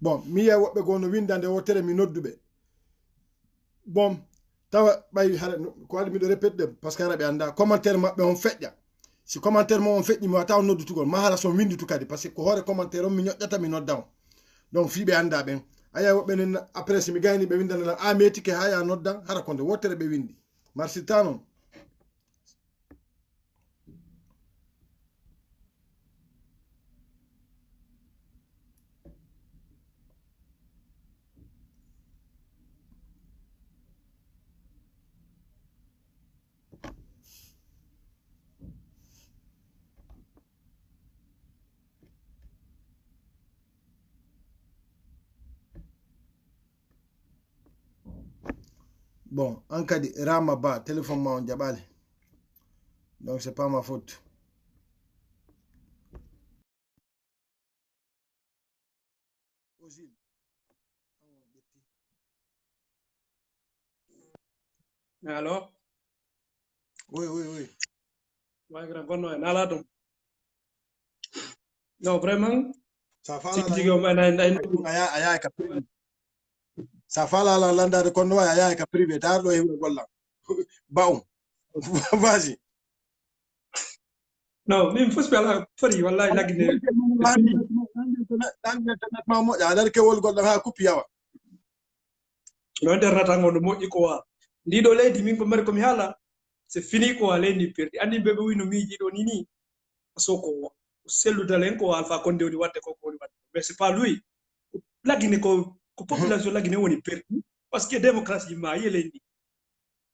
Speaker 2: Bon, mi ya woɓɓe gono windande wotere mi noddube. Bon, tawa ɓayi ko waɗi miɗo répéte ɗem par ce que hara ɓe anda commentaire maɓɓe on feƴƴa. Si commentaire mo on feƴƴi mi wata on noddutugol ma hala son windutu kadi par ce que ko hoore commentaire on mi ñoƴƴata mi nodda on. Donc fiɓe anda ɓen aya woɓɓe nen après si mi gayni ɓe windana a metike ha ya noddan hara konde wotere ɓe windi merci ta non. Bon, en cas de Rama Ba, téléphone ma on jabale. Donc c'est pas ma faute.
Speaker 9: Alors?
Speaker 2: Oui.
Speaker 9: Ouais, grand bonne nala donc. Non, vraiment.
Speaker 2: Ça fait ça fait la landa de kono aya ka privé tar do hewre golla. Baum. Vas-y.
Speaker 9: Non, même faut se faire fari wallahi lagine.
Speaker 2: Ma mo ya dar ke wol golla ha kupiyawa.
Speaker 9: Non der ratango no moƴƴi ko wa. Ndi do leydi min ko mari ko mi hala c'est fini ko leydi perdi andi bebe wino miji do nini soko selludalen ko Alpha Condé woni wadde ko woni wadde mais c'est pas lui lagine ko population lagine woni perdi parce que démocratie ma yelendi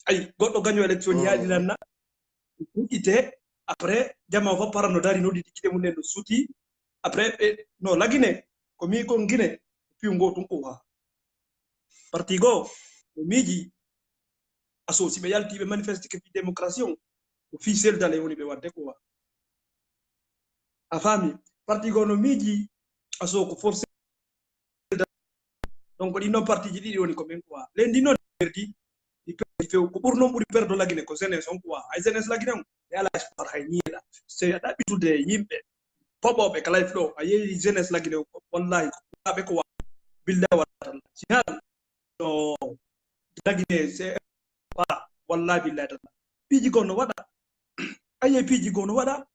Speaker 9: ay goddo gagno élection yaadi lanna ite après jama fa parano dari no di kite mun no suti après no la Guinée ko mi ko Guinée puis ngo tun ko ha parti go miji aso si be yalti be manifeste ke fi démocratie officiel dale woni be wadde ko wa a fami parti go no miji aso ko force donc di no parti ji di woni ko men ko wa le di no perdi di perdi fe ko pour non pour perdo la Guinée ko jeunesse on ko wa ay jeunesse la Guinée ya la par hay ni la c'est d'habitude yimbe pobo be kala flo ay jeunesse la Guinée wallahi be ko wa billahi wa ta'ala sinal to la Guinée c'est pas wallahi billahi ta'ala piji gonno wada aye piji gonno wada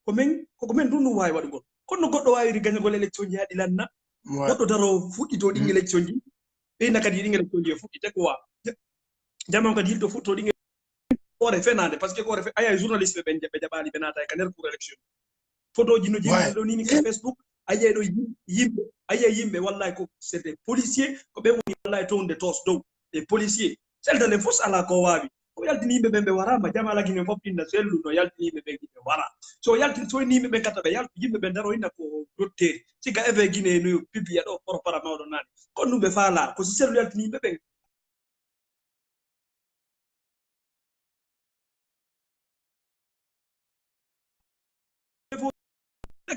Speaker 9: ko men dunu way wadu gon kono goddo wawi gagné gol election ji hadi lanna goddo daro fuddito dingi election ji be nakadi dingi election ji fuddite ko wa jamon kadi hilto futto dingi ore fenade parce que ore ay journaliste be jabali benata ka ner pour election photo ji no jindi do ni Facebook aye do yimbe wallahi ko c'est des policiers ko be woni wallahi tonde tos do des policiers celle de les forces ala ko wabi ko yaltini yimbe be warama jamala Guinée fop inna sellu no yaltini yimbe be wara so yaltini so ni yimbe kata be yalti yimbe be daro ina ko dotteri ci ga eve Guinée no pibiya do por para mawdo nani ko numbe faala ko si sellu yaltini yimbe be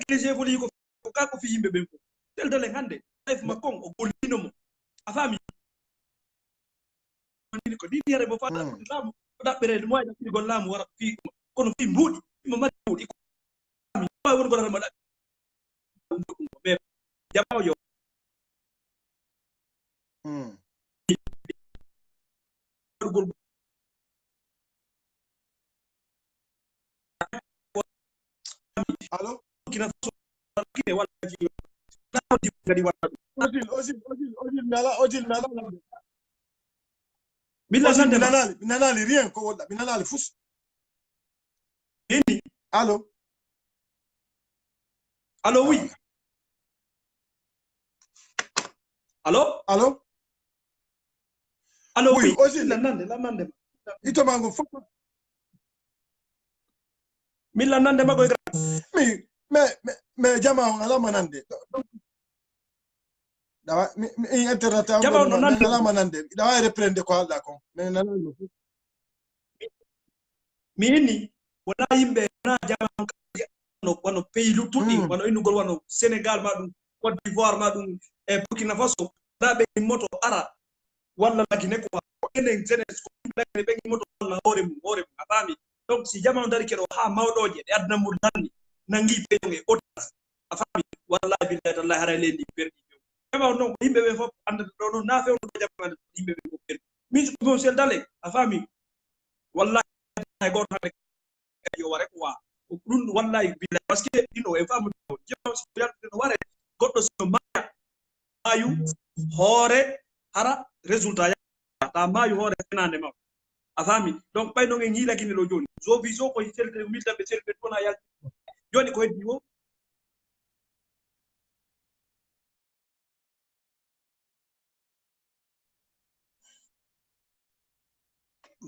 Speaker 9: les évolue ko ka ko fi yimbe be ko tel dale hande life makon o golino mo afami ni ko di yare bo fata ko lamu da bere mo ay fi gol lamu wara fi kono fi mbudi mo ma mbudi ko ami ba won gol ma da be jamaw yo
Speaker 2: Allô? Binanali rien ko wala binanali fus. Allô?
Speaker 9: Allô oui. Allô?
Speaker 2: Allô?
Speaker 9: Allô oui.
Speaker 2: La mande. Ito mango foto.
Speaker 9: Mila nande mago
Speaker 2: mais jama on ala manande dawa mi internet
Speaker 9: jama on nande
Speaker 2: ala manande dawa reprendre ko ala ko mais nana
Speaker 9: mini wona yimbe na jama no wono pays lu tudi wono inugol wono Sénégal ma dum Côte d'Ivoire ma dum e Burkina Faso da be moto ara wala la Guinée ko enen jeunesse ko be moto wala hore mu abami donc si jama on dari kero ha mawdoje de adna mur nanni nangi peñe otas afami wallahi billahi tallahi hara lendi perdi jama on yimbe be fop anda do no na few do jama yimbe be ko perdi min ko sel dale afami wallahi go tan yo ware ko wa dun wallahi billahi parce que dino e famu jama si yalla no ware goddo so mayu hore hara résultat ya ta mayu hore fenande ma afami donc bay no ngi la Guinée lo joni zo viso ko selde milta be selde tona yal joni ko heddi wo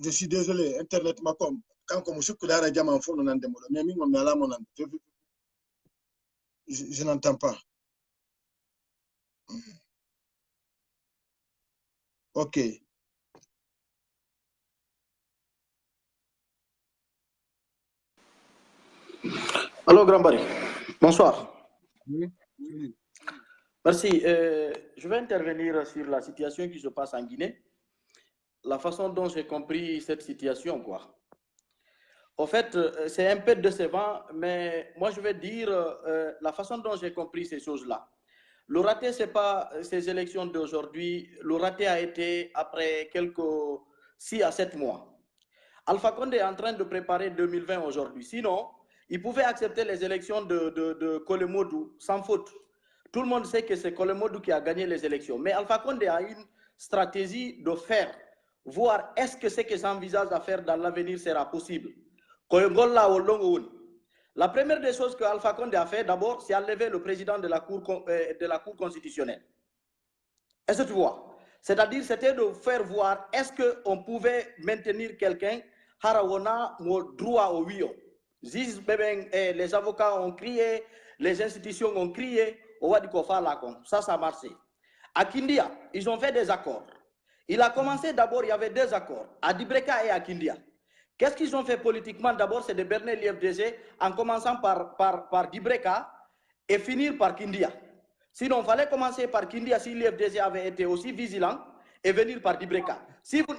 Speaker 2: je suis désolé internet ma comme quand comme je suis dara jama fo non ande mo mais mi ngom ala mo nan je n'entends pas. OK.
Speaker 10: Allô, Grand Barry. Bonsoir.
Speaker 2: Oui.
Speaker 10: Merci. Je vais intervenir sur la situation qui se passe en Guinée. La façon dont j'ai compris cette situation, quoi. En fait, c'est un peu décevant, mais moi, je vais dire la façon dont j'ai compris ces choses-là. Le raté, ce n'est pas ces élections d'aujourd'hui. Le raté a été après quelques 6 à 7 mois. Alpha Condé est en train de préparer 2020 aujourd'hui. Sinon, il pouvait accepter les élections de Kolemodou sans faute. Tout le monde sait que c'est Kolemodou qui a gagné les élections. Mais Alpha Condé a une stratégie de faire, voir est-ce que ce que j'envisage à faire dans l'avenir sera possible. La première des choses que Alpha Condé a fait, d'abord, c'est enlever le président de la Cour constitutionnelle. Est-ce que tu vois? C'est-à-dire, c'était de faire voir est-ce qu'on pouvait maintenir quelqu'un, Harawana, droit au Wio. Les avocats ont crié, les institutions ont crié, ça, ça a marché. À Kindia, ils ont fait des accords. Il a commencé d'abord, il y avait 2 accords, à Dibreka et à Kindia. Qu'est-ce qu'ils ont fait politiquement? D'abord, c'est de berner l'IFDG en commençant par Dibreka et finir par Kindia. Sinon, il fallait commencer par Kindia si l'IFDG avait été aussi vigilant et venir par Dibreka. Si vous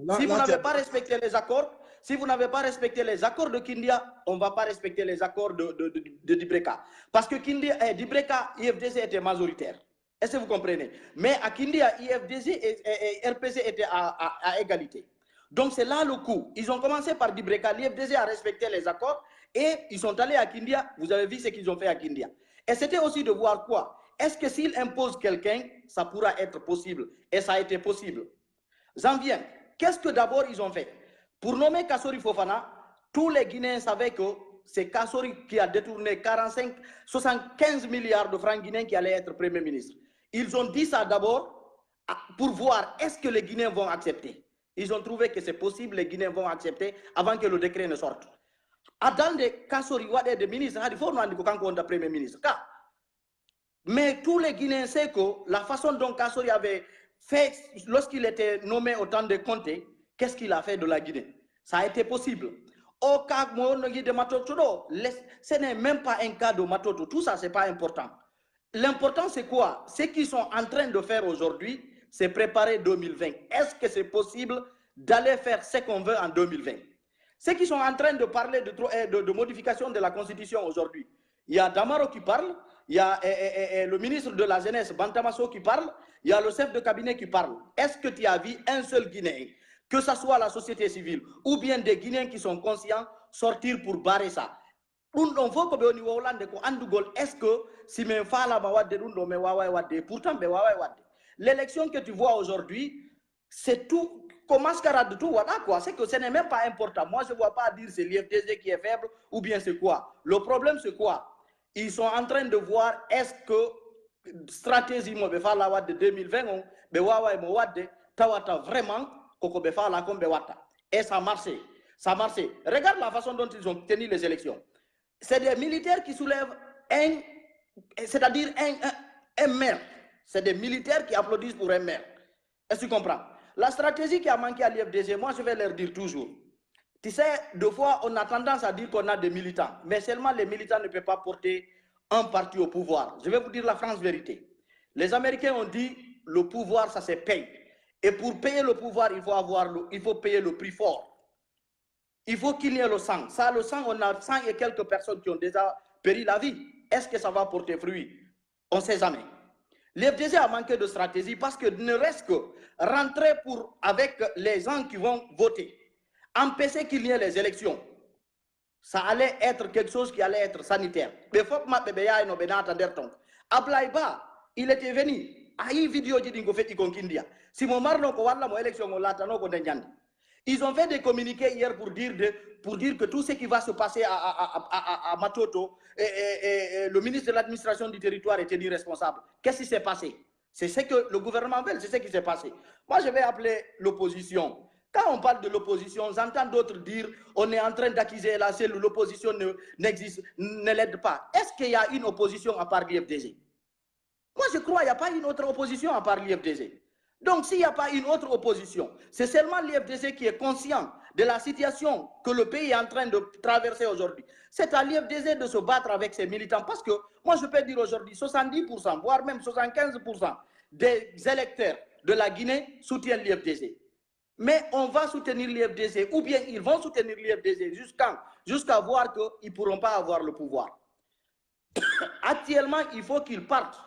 Speaker 10: n'avez pas respecté les accords, si vous n'avez pas respecté les accords de Kindia, on ne va pas respecter les accords de Dibreka. Parce que Dibreka, IFDG était majoritaire. Est-ce que vous comprenez? Mais à Kindia, IFDG et RPC étaient à égalité. Donc c'est là le coup. Ils ont commencé par Dibreka, l'IFDG a respecté les accords et ils sont allés à Kindia. Vous avez vu ce qu'ils ont fait à Kindia. Et c'était aussi de voir quoi? Est-ce que s'ils imposent quelqu'un, ça pourra être possible? Et ça a été possible. J'en viens. Qu'est-ce que d'abord ils ont fait? Pour nommer Kassori Fofana, tous les Guinéens savaient que c'est Kassori qui a détourné 75 milliards de francs guinéens qui allait être Premier ministre. Ils ont dit ça d'abord pour voir est-ce que les Guinéens vont accepter. Ils ont trouvé que c'est possible, les Guinéens vont accepter avant que le décret ne sorte. Dans des Kassori, des ministres, il faut nous Premier ministre. Mais tous les Guinéens savent que la façon dont Kassori avait fait, lorsqu'il était nommé au temps de Conté, qu'est-ce qu'il a fait de la Guinée? Ça a été possible. Au cas de Matoto, ce n'est même pas un cas de Matoto. Tout ça, ce n'est pas important. L'important, c'est quoi? Ce qu'ils sont en train de faire aujourd'hui, c'est préparer 2020. Est-ce que c'est possible d'aller faire ce qu'on veut en 2020? Ceux qui sont en train de parler de modification de la Constitution aujourd'hui, il y a Damaro qui parle, il y a le ministre de la Jeunesse, Bantamasso, qui parle, il y a le chef de cabinet qui parle. Est-ce que tu as vu un seul Guinéen, que ce soit la société civile ou bien des Guinéens qui sont conscients, sortir pour barrer ça? Est-ce que si me fala ma wadde dundo me wawa wadde pourtant me wawa wadde. L'élection que tu vois aujourd'hui, c'est tout comme mascarade de tout voilà quoi, c'est que ce n'est même pas important. Moi je ne vois pas dire c'est l'IFDG qui est faible ou bien c'est quoi. Le problème c'est quoi? Ils sont en train de voir est-ce que stratégie mo be fala wadde 2020 be wawa mo wadde tawata vraiment koko be fala comme be watta. Et ça marchait. Ça marchait. Regarde la façon dont ils ont tenu les élections. C'est des militaires qui soulèvent c'est-à-dire un maire. C'est des militaires qui applaudissent pour un maire. Est-ce que tu comprends? La stratégie qui a manqué à l'IFDG, moi je vais leur dire toujours. Tu sais, deux fois on a tendance à dire qu'on a des militants, mais seulement les militants ne peuvent pas porter un parti au pouvoir. Je vais vous dire la franche vérité. Les Américains ont dit le pouvoir ça se paye. Et pour payer le pouvoir, il faut payer le prix fort. Il faut qu'il y ait le sang. Ça, le sang, on a 100 et quelques personnes qui ont déjà péri la vie. Est-ce que ça va porter fruit? On ne sait jamais. L'FDG a manqué de stratégie parce que ne reste que rentrer avec les gens qui vont voter, empêcher qu'il y ait les élections. Ça allait être quelque chose qui allait être sanitaire. Mais faut que ma bébé aille no bena attendre ton. Ablaïba, il était venu. Aïe vidéo dit ngo fait ikonkindia. Si mon marno ko wala mo élection on latano ko ndenyandi. Ils ont fait des communiqués hier pour dire que tout ce qui va se passer à Matoto, le ministre de l'administration du territoire est tenu responsable. Qu'est-ce qui s'est passé? C'est ce que le gouvernement veut, c'est ce qui s'est passé. Moi, je vais appeler l'opposition. Quand on parle de l'opposition, j'entends d'autres dire on est en train d'accuser la cellule, l'opposition n'existe, ne l'aide pas. Est-ce qu'il y a une opposition à part l'IFDG? Moi, je crois qu'il n'y a pas une autre opposition à part l'IFDG. Donc, s'il n'y a pas une autre opposition, c'est seulement l'IFDG qui est conscient de la situation que le pays est en train de traverser aujourd'hui. C'est à l'IFDG de se battre avec ses militants parce que, moi je peux dire aujourd'hui, 70%, voire même 75% des électeurs de la Guinée soutiennent l'IFDG. Mais on va soutenir l'IFDG, ou bien ils vont soutenir l'IFDG jusqu'à voir qu'ils ne pourront pas avoir le pouvoir. Actuellement, il faut qu'ils partent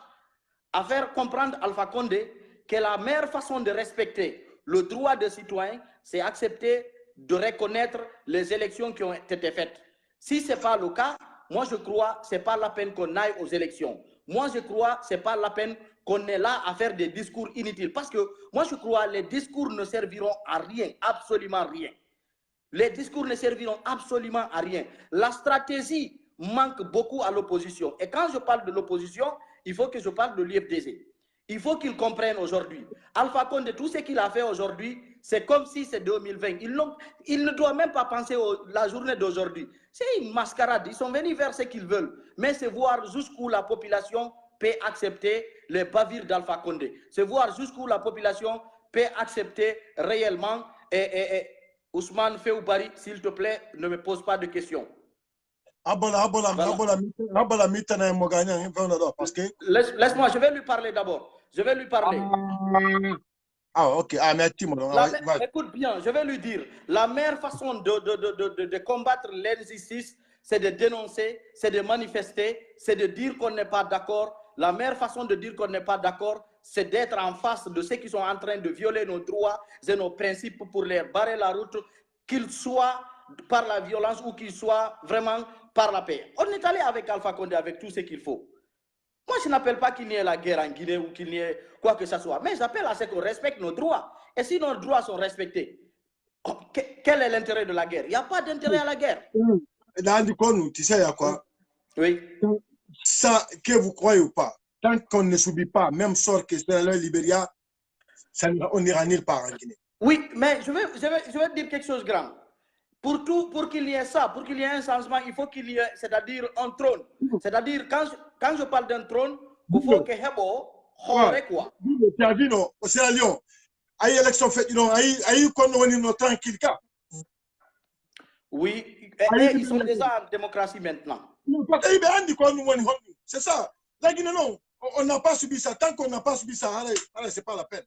Speaker 10: à faire comprendre Alpha Condé que la meilleure façon de respecter le droit des citoyens, c'est accepter de reconnaître les élections qui ont été faites. Si ce n'est pas le cas, moi je crois que ce n'est pas la peine qu'on aille aux élections. Moi je crois que ce n'est pas la peine qu'on est là à faire des discours inutiles. Parce que moi je crois que les discours ne serviront à rien, absolument rien. Les discours ne serviront absolument à rien. La stratégie manque beaucoup à l'opposition. Et quand je parle de l'opposition, il faut que je parle de l'IFDG. Il faut qu'ils comprennent aujourd'hui. Alpha Condé, tout ce qu'il a fait aujourd'hui, C'est comme si c'est 2020. Ils ne doivent même pas penser à la journée d'aujourd'hui. C'est une mascarade. Ils sont venus faire ce qu'ils veulent. Mais c'est voir jusqu'où la population peut accepter les bavures d'Alpha Condé. C'est voir jusqu'où la population peut accepter réellement. Ousmane Féoubari, s'il te plaît, ne me pose pas de questions. Laisse-moi, je vais lui parler d'abord. Je vais lui parler.
Speaker 2: Ah, ok. Ah, merci.
Speaker 10: Écoute bien, je vais lui dire, la meilleure façon de combattre l'injustice, c'est de dénoncer, c'est de manifester, c'est de dire qu'on n'est pas d'accord. La meilleure façon de dire qu'on n'est pas d'accord, c'est d'être en face de ceux qui sont en train de violer nos droits et nos principes pour les barrer la route, qu'ils soient par la violence ou qu'ils soient vraiment par la paix. On est allé avec Alpha Condé avec tout ce qu'il faut. Moi, je n'appelle pas qu'il y ait la guerre en Guinée ou qu'il y ait quoi que ce soit, mais j'appelle à ce qu'on respecte nos droits. Et si nos droits sont respectés, quel est l'intérêt de la guerre? Il n'y a pas d'intérêt à la guerre.
Speaker 2: Dans le cas, tu sais, il y a quoi?
Speaker 10: Oui.
Speaker 2: Ça, que vous croyez ou pas, tant qu'on ne subit pas même sort que c'est le Libéria, on n'ira nulle part en Guinée.
Speaker 10: Oui, mais je vais te dire quelque chose de grand. Pour qu'il y ait ça, pour qu'il y ait un changement, il faut qu'il y ait, c'est-à-dire un trône. C'est-à-dire, quand je parle d'un trône, il faut que Hebo, quoi.
Speaker 2: Tu as vu, non, au Sierra Leone, il y a élection faite, il y a tranquille.
Speaker 10: Oui, ils sont déjà en démocratie maintenant.
Speaker 2: C'est ça. La Guinée, non, on n'a pas subi ça. Tant qu'on n'a pas subi ça, c'est pas la peine.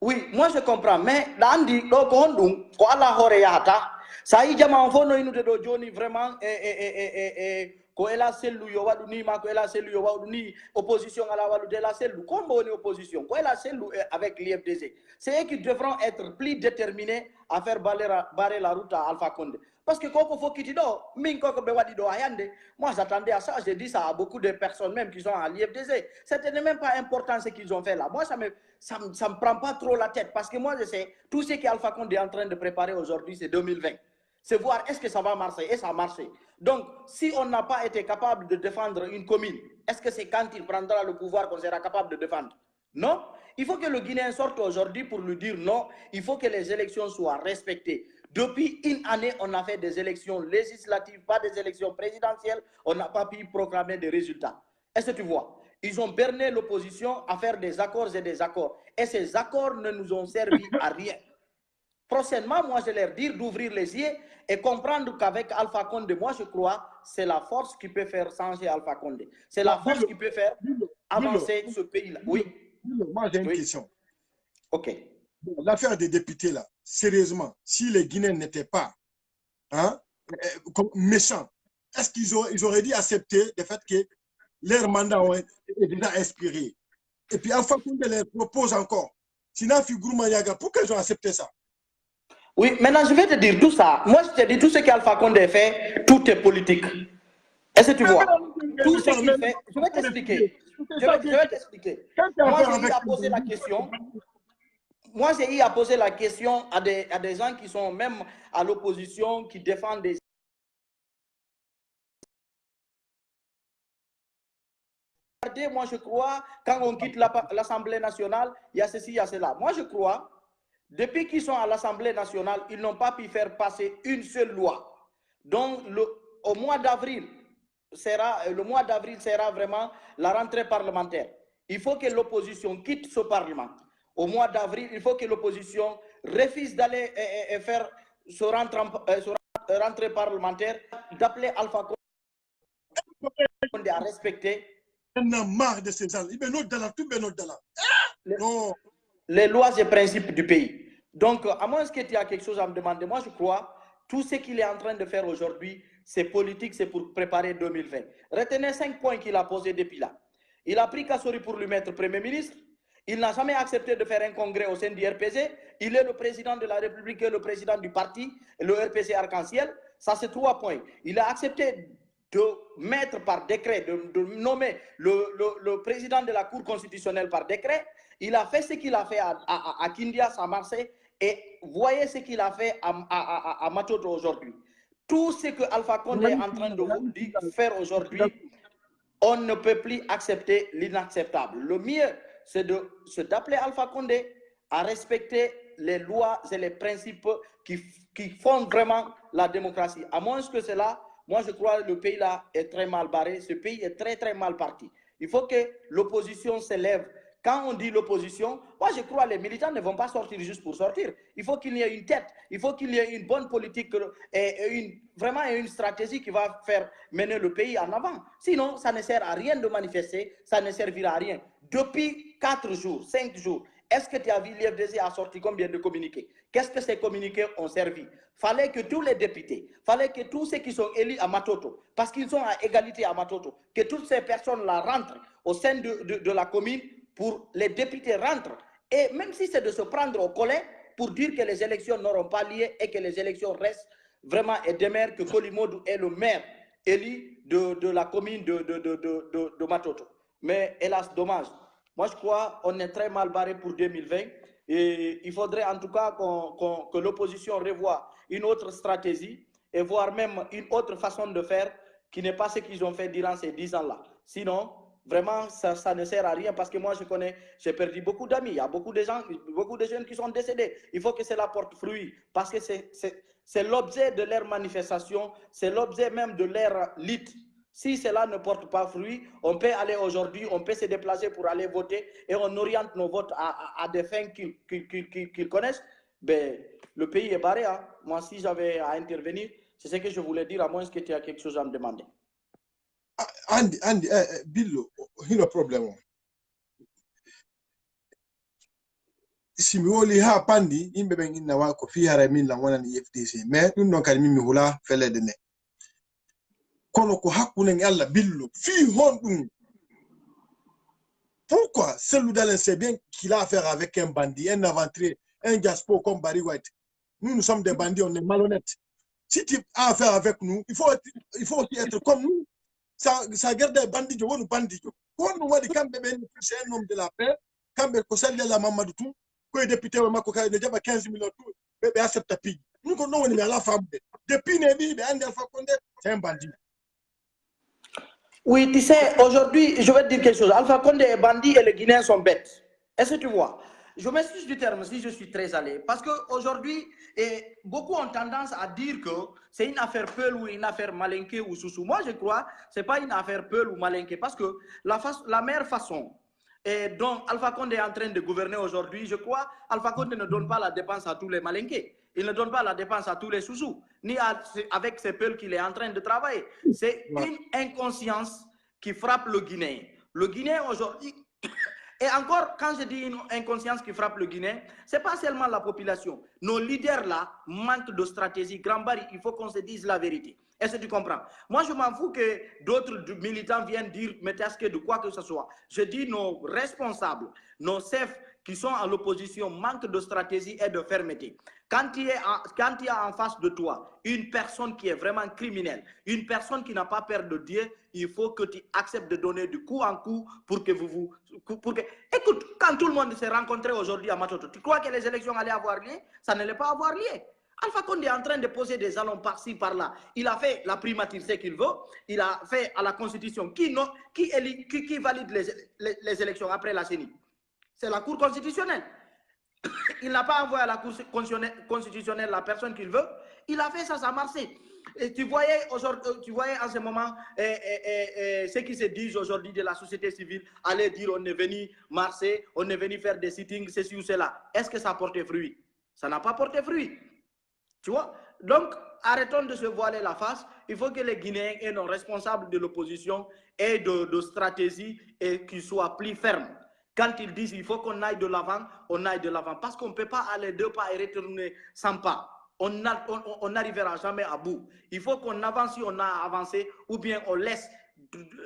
Speaker 10: Oui, moi je comprends, mais Dandi, ça y est, vraiment, ko ela sellu yo wadu ni ma ko ela sellu yo wadu ni opposition à la wadu de la sellu comme on est opposition ko ela sellu avec l'IFDG, c'est eux qui devront être plus déterminés à faire barrer la route à Alpha Condé, parce que koko faut quitter do min koko be wadi do ayande. Moi j'attendais à ça, j'ai dit ça à beaucoup de personnes même qui sont à l'IFDG, c'était même pas important ce qu'ils ont fait là. Moi ça me prend pas trop la tête, parce que moi je sais tout ce qu'Alpha Condé est en train de préparer aujourd'hui, c'est 2020. C'est voir est-ce que ça va marcher, et ça a marché. Donc, si on n'a pas été capable de défendre une commune, est-ce que c'est quand il prendra le pouvoir qu'on sera capable de défendre? Non. Il faut que le Guinéen sorte aujourd'hui pour lui dire non, il faut que les élections soient respectées. Depuis une année, on a fait des élections législatives, pas des élections présidentielles, on n'a pas pu proclamer des résultats. Est-ce que tu vois? Ils ont berné l'opposition à faire des accords et des accords. Et ces accords ne nous ont servi à rien. Prochainement, moi, je leur dis d'ouvrir les yeux et comprendre qu'avec Alpha Condé, moi, je crois, c'est la force qui peut faire changer Alpha Condé. C'est la force qui peut faire avancer ce pays-là. Oui.
Speaker 2: Moi, j'ai une question.
Speaker 10: OK.
Speaker 2: L'affaire des députés, là, sérieusement, si les Guinéens n'étaient pas méchants, est-ce qu'ils auraient dû accepter le fait que leur mandat est déjà expiré? Et puis, Alpha Condé leur propose encore. Sinon, figure Mayaga, pourquoi ils ont accepté ça?
Speaker 10: Oui, maintenant je vais te dire tout ça. Moi, je te dis tout ce qu'Alpha Condé fait, tout est politique. Est-ce que tu vois? Tout ce qu'il fait, je vais t'expliquer. Je vais t'expliquer. Moi, j'ai eu à poser la question. Moi, j'ai eu à poser la question à des gens qui sont même à l'opposition, qui défendent des... Moi, je crois, quand on quitte l'Assemblée nationale, il y a ceci, il y a cela. Moi, je crois, depuis qu'ils sont à l'Assemblée nationale, ils n'ont pas pu faire passer une seule loi. Donc, le mois d'avril sera vraiment la rentrée parlementaire. Il faut que l'opposition quitte ce Parlement. Au mois d'avril, il faut que l'opposition refuse d'aller faire ce rentrée parlementaire, d'appeler Alpha Condé à respecter les lois et principes du pays. Donc, à moins que tu aies quelque chose à me demander, moi je crois, tout ce qu'il est en train de faire aujourd'hui, c'est politique, c'est pour préparer 2020. Retenez 5 points qu'il a posés depuis là. Il a pris Kassori pour lui mettre Premier ministre. Il n'a jamais accepté de faire un congrès au sein du RPC. Il est le président de la République et le président du parti, le RPC Arc-en-Ciel. Ça, c'est 3 points. Il a accepté de mettre par décret, de nommer le président de la Cour constitutionnelle par décret. Il a fait ce qu'il a fait à Kindia, à Marseille, et voyez ce qu'il a fait à Matoto aujourd'hui. Tout ce que Alpha Condé est en train de faire aujourd'hui, on ne peut plus accepter l'inacceptable. Le mieux, c'est d'appeler Alpha Condé à respecter les lois et les principes qui font vraiment la démocratie. À moins que cela, moi je crois que le pays là est très mal barré, ce pays est très très mal parti. Il faut que l'opposition s'élève. Quand on dit l'opposition, moi je crois que les militants ne vont pas sortir juste pour sortir. Il faut qu'il y ait une tête, il faut qu'il y ait une bonne politique et vraiment une stratégie qui va faire mener le pays en avant. Sinon, ça ne sert à rien de manifester, ça ne servira à rien. Depuis 4 jours, 5 jours, est-ce que tu as vu l'IFDC a sorti combien de communiqués? Qu'est-ce que ces communiqués ont servi? Fallait que tous les députés, fallait que tous ceux qui sont élus à Matoto, parce qu'ils sont à égalité à Matoto, que toutes ces personnes-là rentrent au sein de la commune pour les députés rentrent. Et même si c'est de se prendre au collet pour dire que les élections n'auront pas lieu et que les élections restent vraiment et demeurent que Kolimodou est le maire élu de la commune de Matoto. Mais hélas, dommage. Moi, je crois qu'on est très mal barré pour 2020 et il faudrait en tout cas que l'opposition revoie une autre stratégie et voire même une autre façon de faire qui n'est pas ce qu'ils ont fait durant ces 10 ans-là. Sinon, vraiment, ça ne sert à rien parce que moi, je connais, j'ai perdu beaucoup d'amis. Il y a beaucoup de gens, beaucoup de jeunes qui sont décédés. Il faut que cela porte fruit parce que c'est l'objet de leur manifestation, c'est l'objet même de leur lutte. Si cela ne porte pas fruit, on peut aller aujourd'hui, on peut se déplacer pour aller voter et on oriente nos votes à des fins qu'ils connaissent. Ben, le pays est barré. Hein. Moi, si j'avais à intervenir, c'est ce que je voulais dire, à moins que tu aies quelque chose à me demander.
Speaker 2: Andy, Billo, il y a un problème. Si je ha pandi, il me ben inna wa ko fi haramin la wana ni FDC, mais nous non kalmi mi hula fele de ne. Kono ko hakune ngalla Billo, fi hondum. Pourquoi celui d'Alain sait bien qu'il a affaire avec un bandit, un aventurier, un gaspo comme Barry White. Nous sommes des bandits, on est malhonnêtes. Si tu as affaire avec nous, il faut aussi être comme nous. Ça garde des bandits, on bandits. Quand nous dit quand c'est un homme de la paix, quand c'est de la maman de tout, quand le député on m'a coqué déjà 15 millions de tout, bébé accepte ta pige. Nous quand on est à la femme, depuis Névi, c'est un bandit.
Speaker 10: Oui, tu sais, aujourd'hui, je vais te dire quelque chose. Alpha Condé est bandit et les Guinéens sont bêtes. Est-ce que tu vois? Je m'excuse du terme si je suis très allé. Parce qu'aujourd'hui, beaucoup ont tendance à dire que c'est une affaire Peul ou une affaire Malinké ou Soussou. Moi, je crois que ce n'est pas une affaire Peul ou Malinké. Parce que la meilleure façon dont Alpha Condé est en train de gouverner aujourd'hui, je crois Alpha Condé ne donne pas la dépense à tous les Malinké. Il ne donne pas la dépense à tous les Soussous, ni avec ces Peuls qu'il est en train de travailler. C'est une inconscience qui frappe le Guinéen. Le Guinéen aujourd'hui... Et encore, quand je dis une inconscience qui frappe le Guinéen, ce n'est pas seulement la population. Nos leaders là manquent de stratégie. Grand Barry, il faut qu'on se dise la vérité. Est-ce que tu comprends? Moi, je m'en fous que d'autres militants viennent dire Métasque de quoi que ce soit. Je dis nos responsables, nos chefs qui sont à l'opposition manquent de stratégie et de fermeté. Quand il y a en face de toi une personne qui est vraiment criminelle, une personne qui n'a pas peur de Dieu, il faut que tu acceptes de donner de coup en coup pour que Écoute, quand tout le monde s'est rencontré aujourd'hui à Matoto, tu crois que les élections allaient avoir lieu? Ça n'allait pas avoir lieu. Alpha Condé est en train de poser des jalons par-ci, par-là. Il a fait la primature, ce qu'il veut. Il a fait à la Constitution qui valide les élections après la CENI. C'est la Cour constitutionnelle. Il n'a pas envoyé à la Cour constitutionnelle la personne qu'il veut. Il a fait ça, ça a marché. Et tu voyais en ce moment ce qui se disent aujourd'hui de la société civile, aller dire on est venu marcher, on est venu faire des sittings, ceci ou cela. Est-ce que ça a porté fruit? Ça n'a pas porté fruit. Tu vois? Donc, arrêtons de se voiler la face. Il faut que les Guinéens et nos responsables de l'opposition aient de stratégie et qu'ils soient plus fermes. Quand ils disent qu'il faut qu'on aille de l'avant, on aille de l'avant. Parce qu'on ne peut pas aller 2 pas et retourner 100 pas. On n'arrivera jamais à bout. Il faut qu'on avance si on a avancé, ou bien on laisse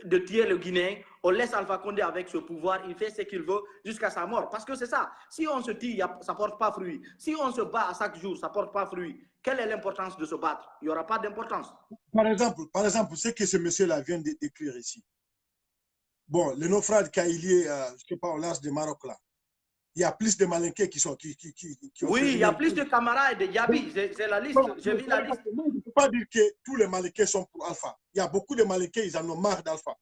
Speaker 10: de tuer le Guinéen, on laisse Alpha Condé avec ce pouvoir, il fait ce qu'il veut jusqu'à sa mort. Parce que c'est ça. Si on se tue, ça ne porte pas fruit. Si on se bat à chaque jour, ça ne porte pas fruit. Quelle est l'importance de se battre? Il n'y aura pas d'importance.
Speaker 2: Par exemple, ce que ce monsieur-là vient d'écrire ici. Bon, le naufrage qu'a eu lieu, je ne sais pas, au large du Maroc, là. Il y a plus de Malinqués qui sont...
Speaker 10: Oui, il y a plus de camarades et de Yabi. C'est la liste. J'ai vu la liste.
Speaker 2: Je ne peux pas dire que tous les Malinqués sont pour Alpha. Il y a beaucoup de Malinqués, ils en ont marre d'Alpha.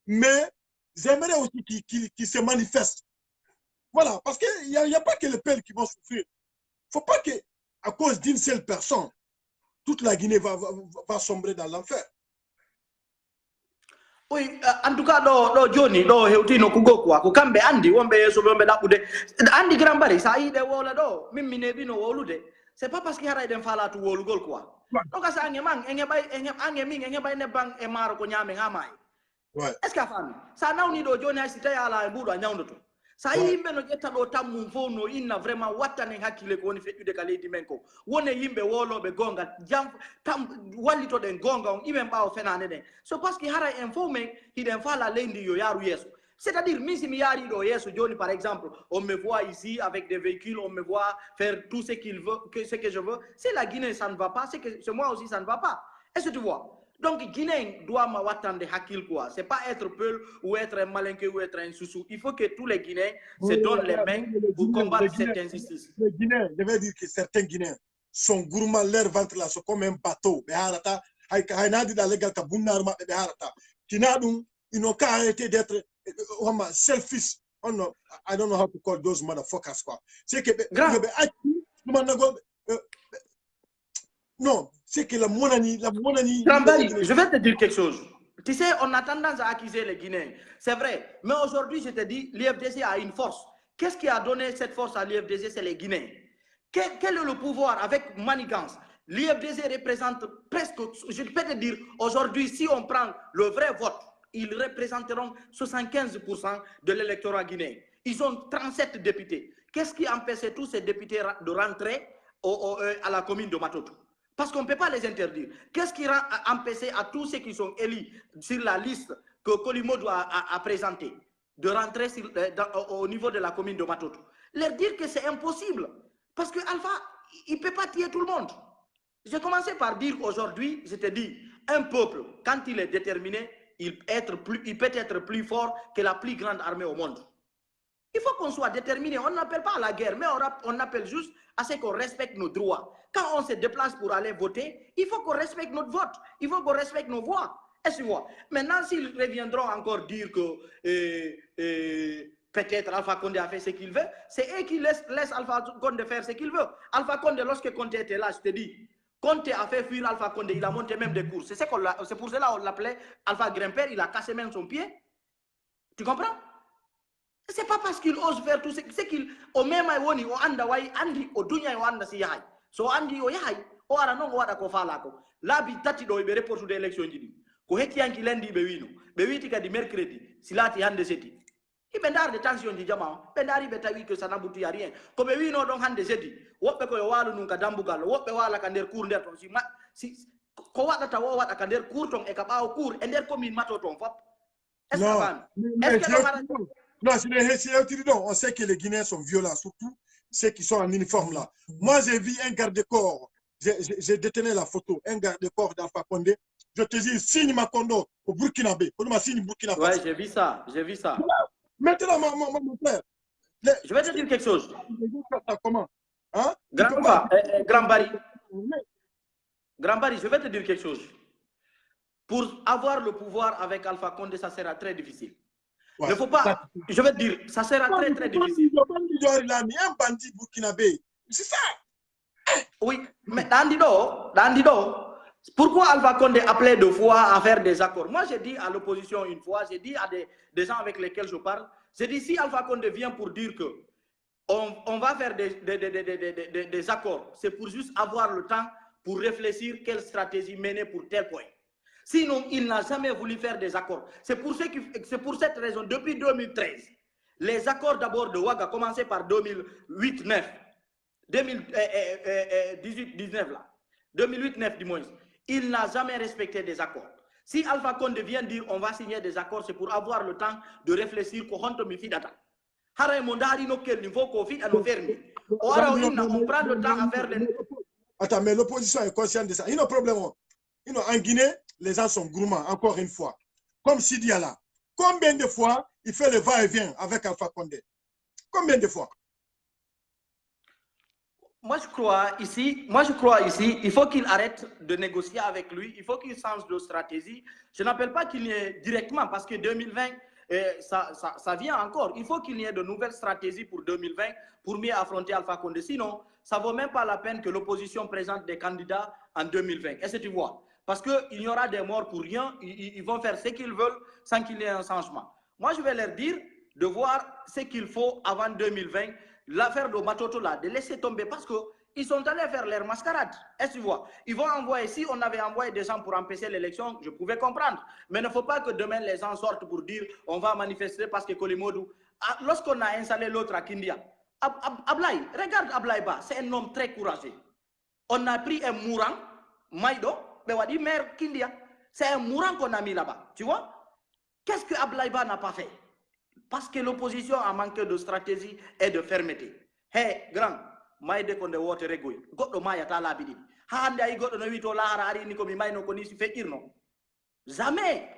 Speaker 2: Mais j'aimerais aussi qu'ils se manifestent. Voilà, parce qu'il n'y a pas que les peuples qui vont souffrir. faut pas que, à cause d'une seule personne, toute la Guinée va sombrer dans l'enfer.
Speaker 10: Oui, en tout cas, Johnny, Heutino Kugokwa, Kukambe, Andy, Wombe, Sobombe, Lapude, Andy Grambari, Saïd, Wola, Miminebino, Wolude. C'est pas parce qu'il y a un fala to Wol Gol, quoi. Donc, à ça, un man, un gaming, un bank, et Marco Yaming Hamai. Est-ce qu'à femme, ça n'a ni do Johnny, c'était à la Bouddha, Nyandoto. Ça y est, no jetta do tamu vono inna vraiment watane hakile ko woni feddude ka leydi men ko woni yimbe wolobe gonga jam tam wallito den gonga on iben bawo fenane den so parce que hara informé hiden fala leydi yo yaru yeso c'est-à-dire mi si mi yari do yeso joni par exemple on me voit ici avec des véhicules on me voit faire tout ce qu'il veut ce que je veux c'est la Guinée ça ne va pas c'est que moi aussi ça ne va pas est-ce que tu vois. Donc, Guinée doit m'attendre hakil quoi. C'est pas être peul ou être un malinqué ou être un soussou. Il faut que tous les Guinéens se donnent les mains pour combattre cette injustice.
Speaker 2: Les Guinéens, je vais dire que certains Guinéens sont gourmands, leur ventre là, c'est comme un bateau. Ils n'ont qu'à arrêter d'être selfish. Oh no, I don't know how to call those motherfuckers quoi. C'est que non, c'est que la monanie.
Speaker 10: Je vais te dire quelque chose. Tu sais, on a tendance à accuser les Guinéens. C'est vrai. Mais aujourd'hui, je te dis, l'IFDC a une force. Qu'est-ce qui a donné cette force à l'IFDC? C'est les Guinéens. Quel est le pouvoir avec manigance? L'IFDC représente presque, je peux te dire, aujourd'hui, si on prend le vrai vote, ils représenteront 75% de l'électorat guinéen. Ils ont 37 députés. Qu'est-ce qui empêchait tous ces députés de rentrer à la commune de Matoto? Parce qu'on ne peut pas les interdire. Qu'est-ce qui a empêché à tous ceux qui sont élus sur la liste que Kolimodo a présentée de rentrer au niveau de la commune de Matoto? Leur dire que c'est impossible. Parce que Alpha, il ne peut pas tuer tout le monde. J'ai commencé par dire aujourd'hui, je te dis, un peuple, quand il est déterminé, il peut être plus fort que la plus grande armée au monde. Il faut qu'on soit déterminé. On n'appelle pas à la guerre, mais on appelle juste à ce qu'on respecte nos droits. Quand on se déplace pour aller voter, il faut qu'on respecte notre vote. Il faut qu'on respecte nos voix. Est-ce que tu vois? Maintenant, s'ils reviendront encore dire que peut-être Alpha Condé a fait ce qu'il veut, c'est eux qui laissent Alpha Condé faire ce qu'il veut. Alpha Condé, lorsque Condé était là, je te dis, Condé a fait fuir Alpha Condé. Il a monté même des courses. C'est pour cela qu'on l'appelait Alpha Grimpeur. Il a cassé même son pied. Tu comprends? C'est pas parce qu'il ose faire tout ce qu'il au même woni o anda way andi o dunya o anda si yahay so andi o yahay o ara non o wada ko fala ko labi tati do be report de élection jidi ko heti anki lendi be wino be witi kadi mercredi silati hande seti ibe ndar de tension di jama be ndari be tawi que ça n'aboutit à rien ko be wino don hande seti wobbe ko walu nun ka dambugal wobbe wala ka der cour der ton si ko wadata wo wada ka der cour ton e ka bawo cour e der commune mato ton fop est-ce que
Speaker 2: non, on sait que les Guinéens sont violents, surtout ceux qui sont en uniforme là. Moi, j'ai vu un garde-corps, j'ai détenu la photo, un garde-corps d'Alpha Condé. Je te dis, signe Macondo au Burkinabé.
Speaker 10: Ouais, j'ai vu ça,
Speaker 2: Maintenant, mon frère.
Speaker 10: Je vais te dire quelque chose.
Speaker 2: Comment hein?
Speaker 10: Grand Barry, je vais te dire quelque chose. Pour avoir le pouvoir avec Alpha Condé, ça sera très difficile. Il ne faut pas, je vais te dire, ça sera très très difficile.
Speaker 2: Il a mis un bandit burkinabé. C'est ça.
Speaker 10: Oui, mais Dandido, pourquoi Alpha Condé appelait deux fois à faire des accords? Moi, j'ai dit à l'opposition une fois, j'ai dit à des gens avec lesquels je parle, j'ai dit si Alpha Condé vient pour dire que on va faire des accords, c'est pour juste avoir le temps pour réfléchir quelle stratégie mener pour tel point. Sinon, il n'a jamais voulu faire des accords. C'est pour cette raison, depuis 2013, les accords d'abord de Ouaga, commencé par 2008-9, 2018-19 là, 2008-9 du moins, il n'a jamais respecté des accords. Si Alpha Condé vient dire on va signer des accords, c'est pour avoir le temps de réfléchir qu'on rentre mi fidata. On prend le temps à faire les...
Speaker 2: Attends, mais l'opposition est consciente de ça. Il y a un problème. En Guinée, les gens sont gourmands, encore une fois. Comme Sidi là. Combien de fois il fait le va-et-vient avec Alpha Condé? Combien de fois?
Speaker 10: Moi, je crois ici, il faut qu'il arrête de négocier avec lui. Il faut qu'il change de stratégie. Je n'appelle pas qu'il y ait directement, parce que 2020, ça vient encore. Il faut qu'il y ait de nouvelles stratégies pour 2020 pour mieux affronter Alpha Condé. Sinon, ça ne vaut même pas la peine que l'opposition présente des candidats en 2020. Est-ce que tu vois? Parce qu'il y aura des morts pour rien, ils vont faire ce qu'ils veulent sans qu'il y ait un changement. Moi, je vais leur dire de voir ce qu'il faut avant 2020, l'affaire de Matoto là, de laisser tomber parce qu'ils sont allés faire leur mascarade. Est-ce que tu vois? Ils vont envoyer, si on avait envoyé des gens pour empêcher l'élection, je pouvais comprendre. Mais il ne faut pas que demain les gens sortent pour dire on va manifester parce que Kolimodou. Lorsqu'on a installé l'autre à Kindia, Ablaï, regarde Ablaï Ba, c'est un homme très courageux. On a pris un mourant, Maïdo, Bewadi, maire Kindia. C'est un mourant qu'on a mis là-bas. Tu vois? Qu'est-ce que Ablaï Ba n'a pas fait? Parce que l'opposition a manqué de stratégie et de fermeté. Hey, grand, Maïde konde wote regoy. Goddo maya ta labidi. Hande ay goddo no wito lahara ari ni ko mi mayno ko ni si fekirno. Jamais.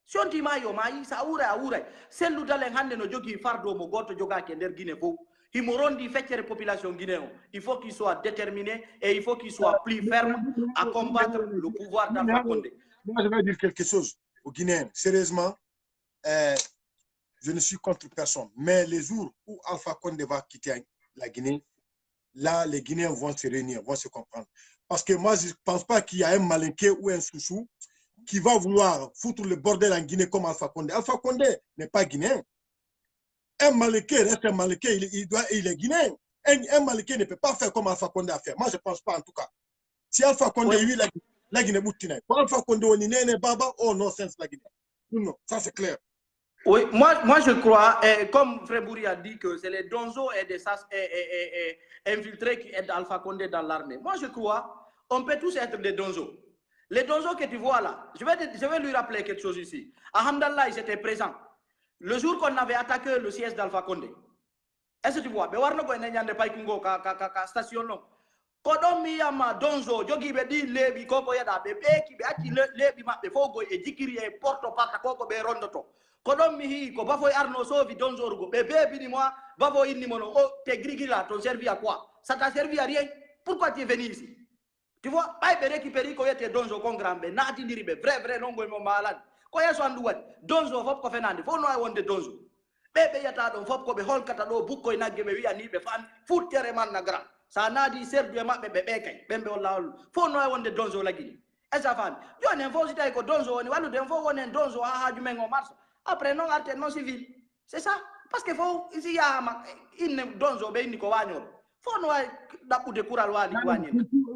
Speaker 10: Si on ti mayo mayi sa awura. Sellu dalen hande no jogi fardo mo goto jogake nder Guinée fo. Himorondi feccere population guinéen. Il faut qu'il soit déterminé et il faut qu'il soit plus ferme à combattre le pouvoir d'Alpha Condé.
Speaker 2: Moi, je vais dire quelque chose aux Guinéens. Sérieusement, je ne suis contre personne. Mais les jours où Alpha Condé va quitter la Guinée, là, les Guinéens vont se réunir, vont se comprendre. Parce que moi, je ne pense pas qu'il y a un malinqué ou un chouchou qui va vouloir foutre le bordel en Guinée comme Alpha Condé. Alpha Condé n'est pas guinéen. Un malinqué reste un malinqué, il est guinéen. Un malinqué ne peut pas faire comme Alpha Condé a fait. Moi, je ne pense pas en tout cas. Si Alpha Condé, oui, la Guinée boutine. Pour Alpha Condé, on est baba, oh non, c'est la Guinée. Non, ça c'est clair.
Speaker 10: Oui, moi je crois, comme Frère Bouri a dit, que c'est les donzos et des SAS infiltrés qui aident Alpha Condé dans l'armée. Moi je crois, on peut tous être des donzos. Les donzos que tu vois là, je vais lui rappeler quelque chose ici. À Hamdallah, ils étaient présents. Le jour qu'on avait attaqué le siège d'Alpha Condé. Est-ce que tu vois? Station non. Kodom miyama donzo jogi be di lebi koko yada be ki be ati lebi mabbe fogo e jikiri e porto parta koko be rondoto. Kodom mi ko bafo arno sovi donzo rugo be bebi ni moi bafo inni mono oh te grigi là t'ont servi à quoi? Ça t'a servi à rien. Pourquoi tu es venu ici? Tu vois? Pas be récupérer ko yete donzo kongrambe na ti diribe vrai non go mo malade. Ko yeso andu wat donzo fop ko fenande fo no ay wonde donzo. Bebe yata don fop ko be holkata do bukko ina gebe wi ani be fan futere man na gra. Ça n'a dit servi à ma bébé kay bembe wala fo no wonde donzo lagi esa fami yo ne fo sita ko donzo woni walu den fo wonen donzo ha ju mengo mars après non alternement civil c'est ça parce que fo ici ya ma in donzo be ni ko wanyo fo no dapude kural wani wani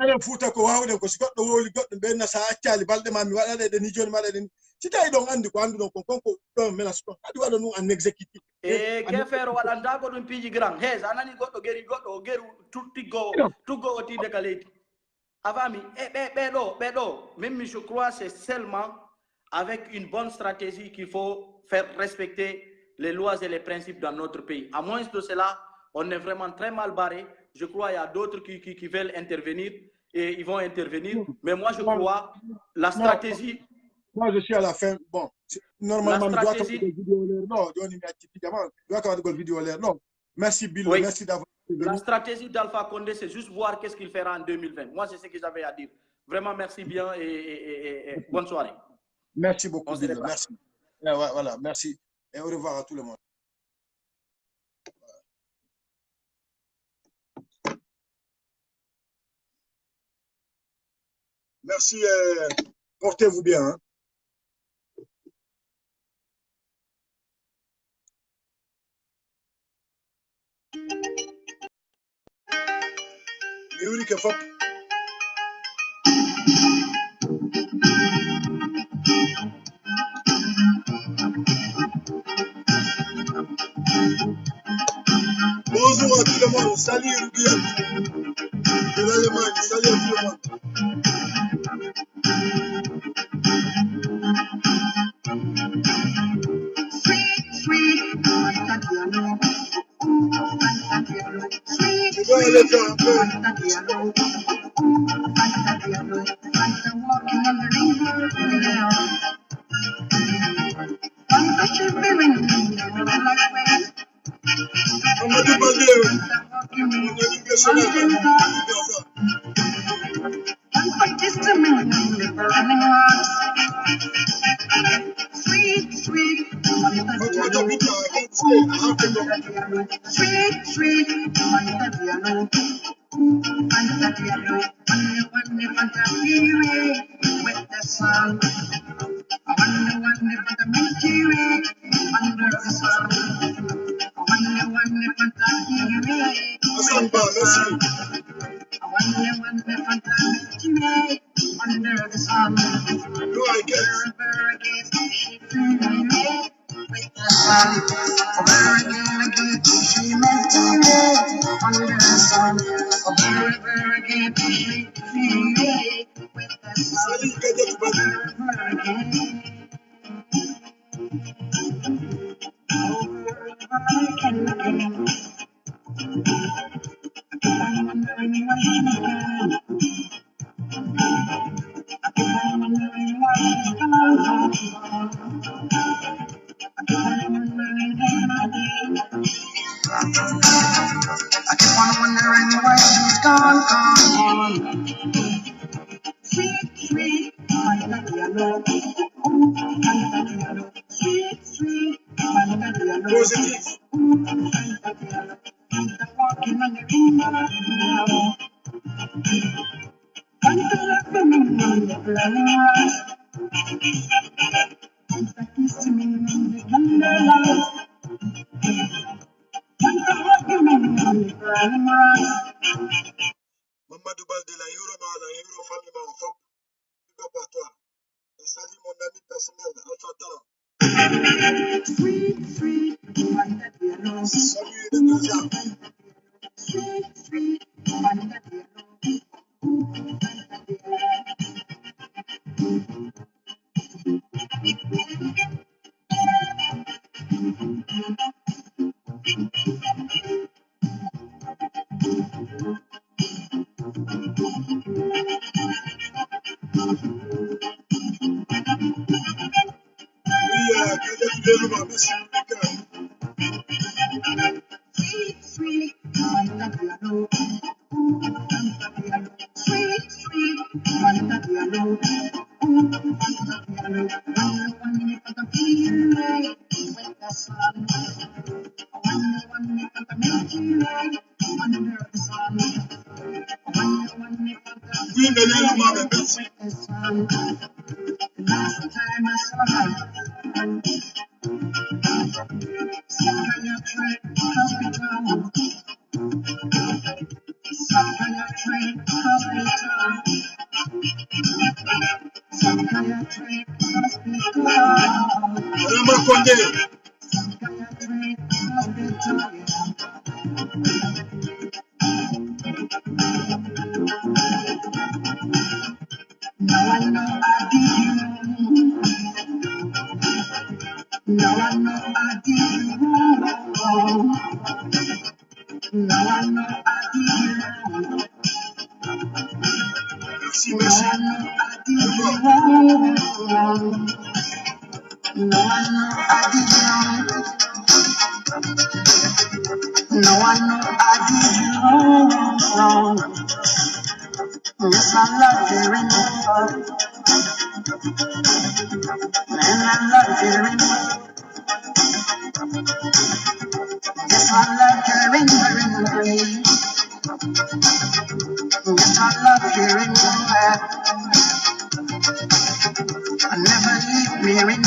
Speaker 2: ala futa ko wawde ko goddo woli goddo be na sa accali balde mami wadade de ni joni madade si tay don andi ko andu ko konko don menas ko adi wado nu en exécutif
Speaker 10: ke fero wadanda ko dum piji grand hes anani goddo geru tuggo o tide kaleti avami bedo même je crois c'est seulement avec une bonne stratégie qu'il faut faire respecter les lois et les principes dans notre pays. À moins de cela, on est vraiment très mal barré. Je crois qu'il y a d'autres qui veulent intervenir et ils vont intervenir. Mais moi, je crois la stratégie.
Speaker 2: Moi, je suis à la fin. Bon, normalement, je dois avoir des vidéos. Non, merci, Bill. Oui. Merci d'avoir.
Speaker 10: La stratégie d'Alpha Condé, c'est juste voir qu'est-ce qu'il fera en 2020. Moi, c'est ce que j'avais à dire. Vraiment, merci bien et bonne soirée.
Speaker 2: Merci beaucoup, Bill. Merci. Voilà, merci. Et au revoir à tout le monde. Merci. Portez-vous bien. Hein. Bonjour à tout le monde, salut Rubian de l'Allemagne, salut à tout le monde. Tu dois aller faire un peu. On m'a demandé mon éducation. Sweet,
Speaker 1: sun. I wonder for the Milky Way under the sun. I wonder for the Milky Way under the sun. I wonder for the Milky Way under the sun. Wherever again she flew away with the sun. Wherever again she Milky Way under the sun. Wherever again she flew away with the sun. Wherever again. I keep on wondering why she's gone. Sweet, sweet, yellow. Sweet, sweet, yellow. Walking on the river. Kissing me in the candlelight.
Speaker 2: Mamadou Baldé, la Euro famille Manfop, big up à toi. Et salut mon ami personnel, Alpha Talent.
Speaker 1: Sweet, sweet,
Speaker 2: salut les deux.
Speaker 1: Sweet, sweet, I never leave me in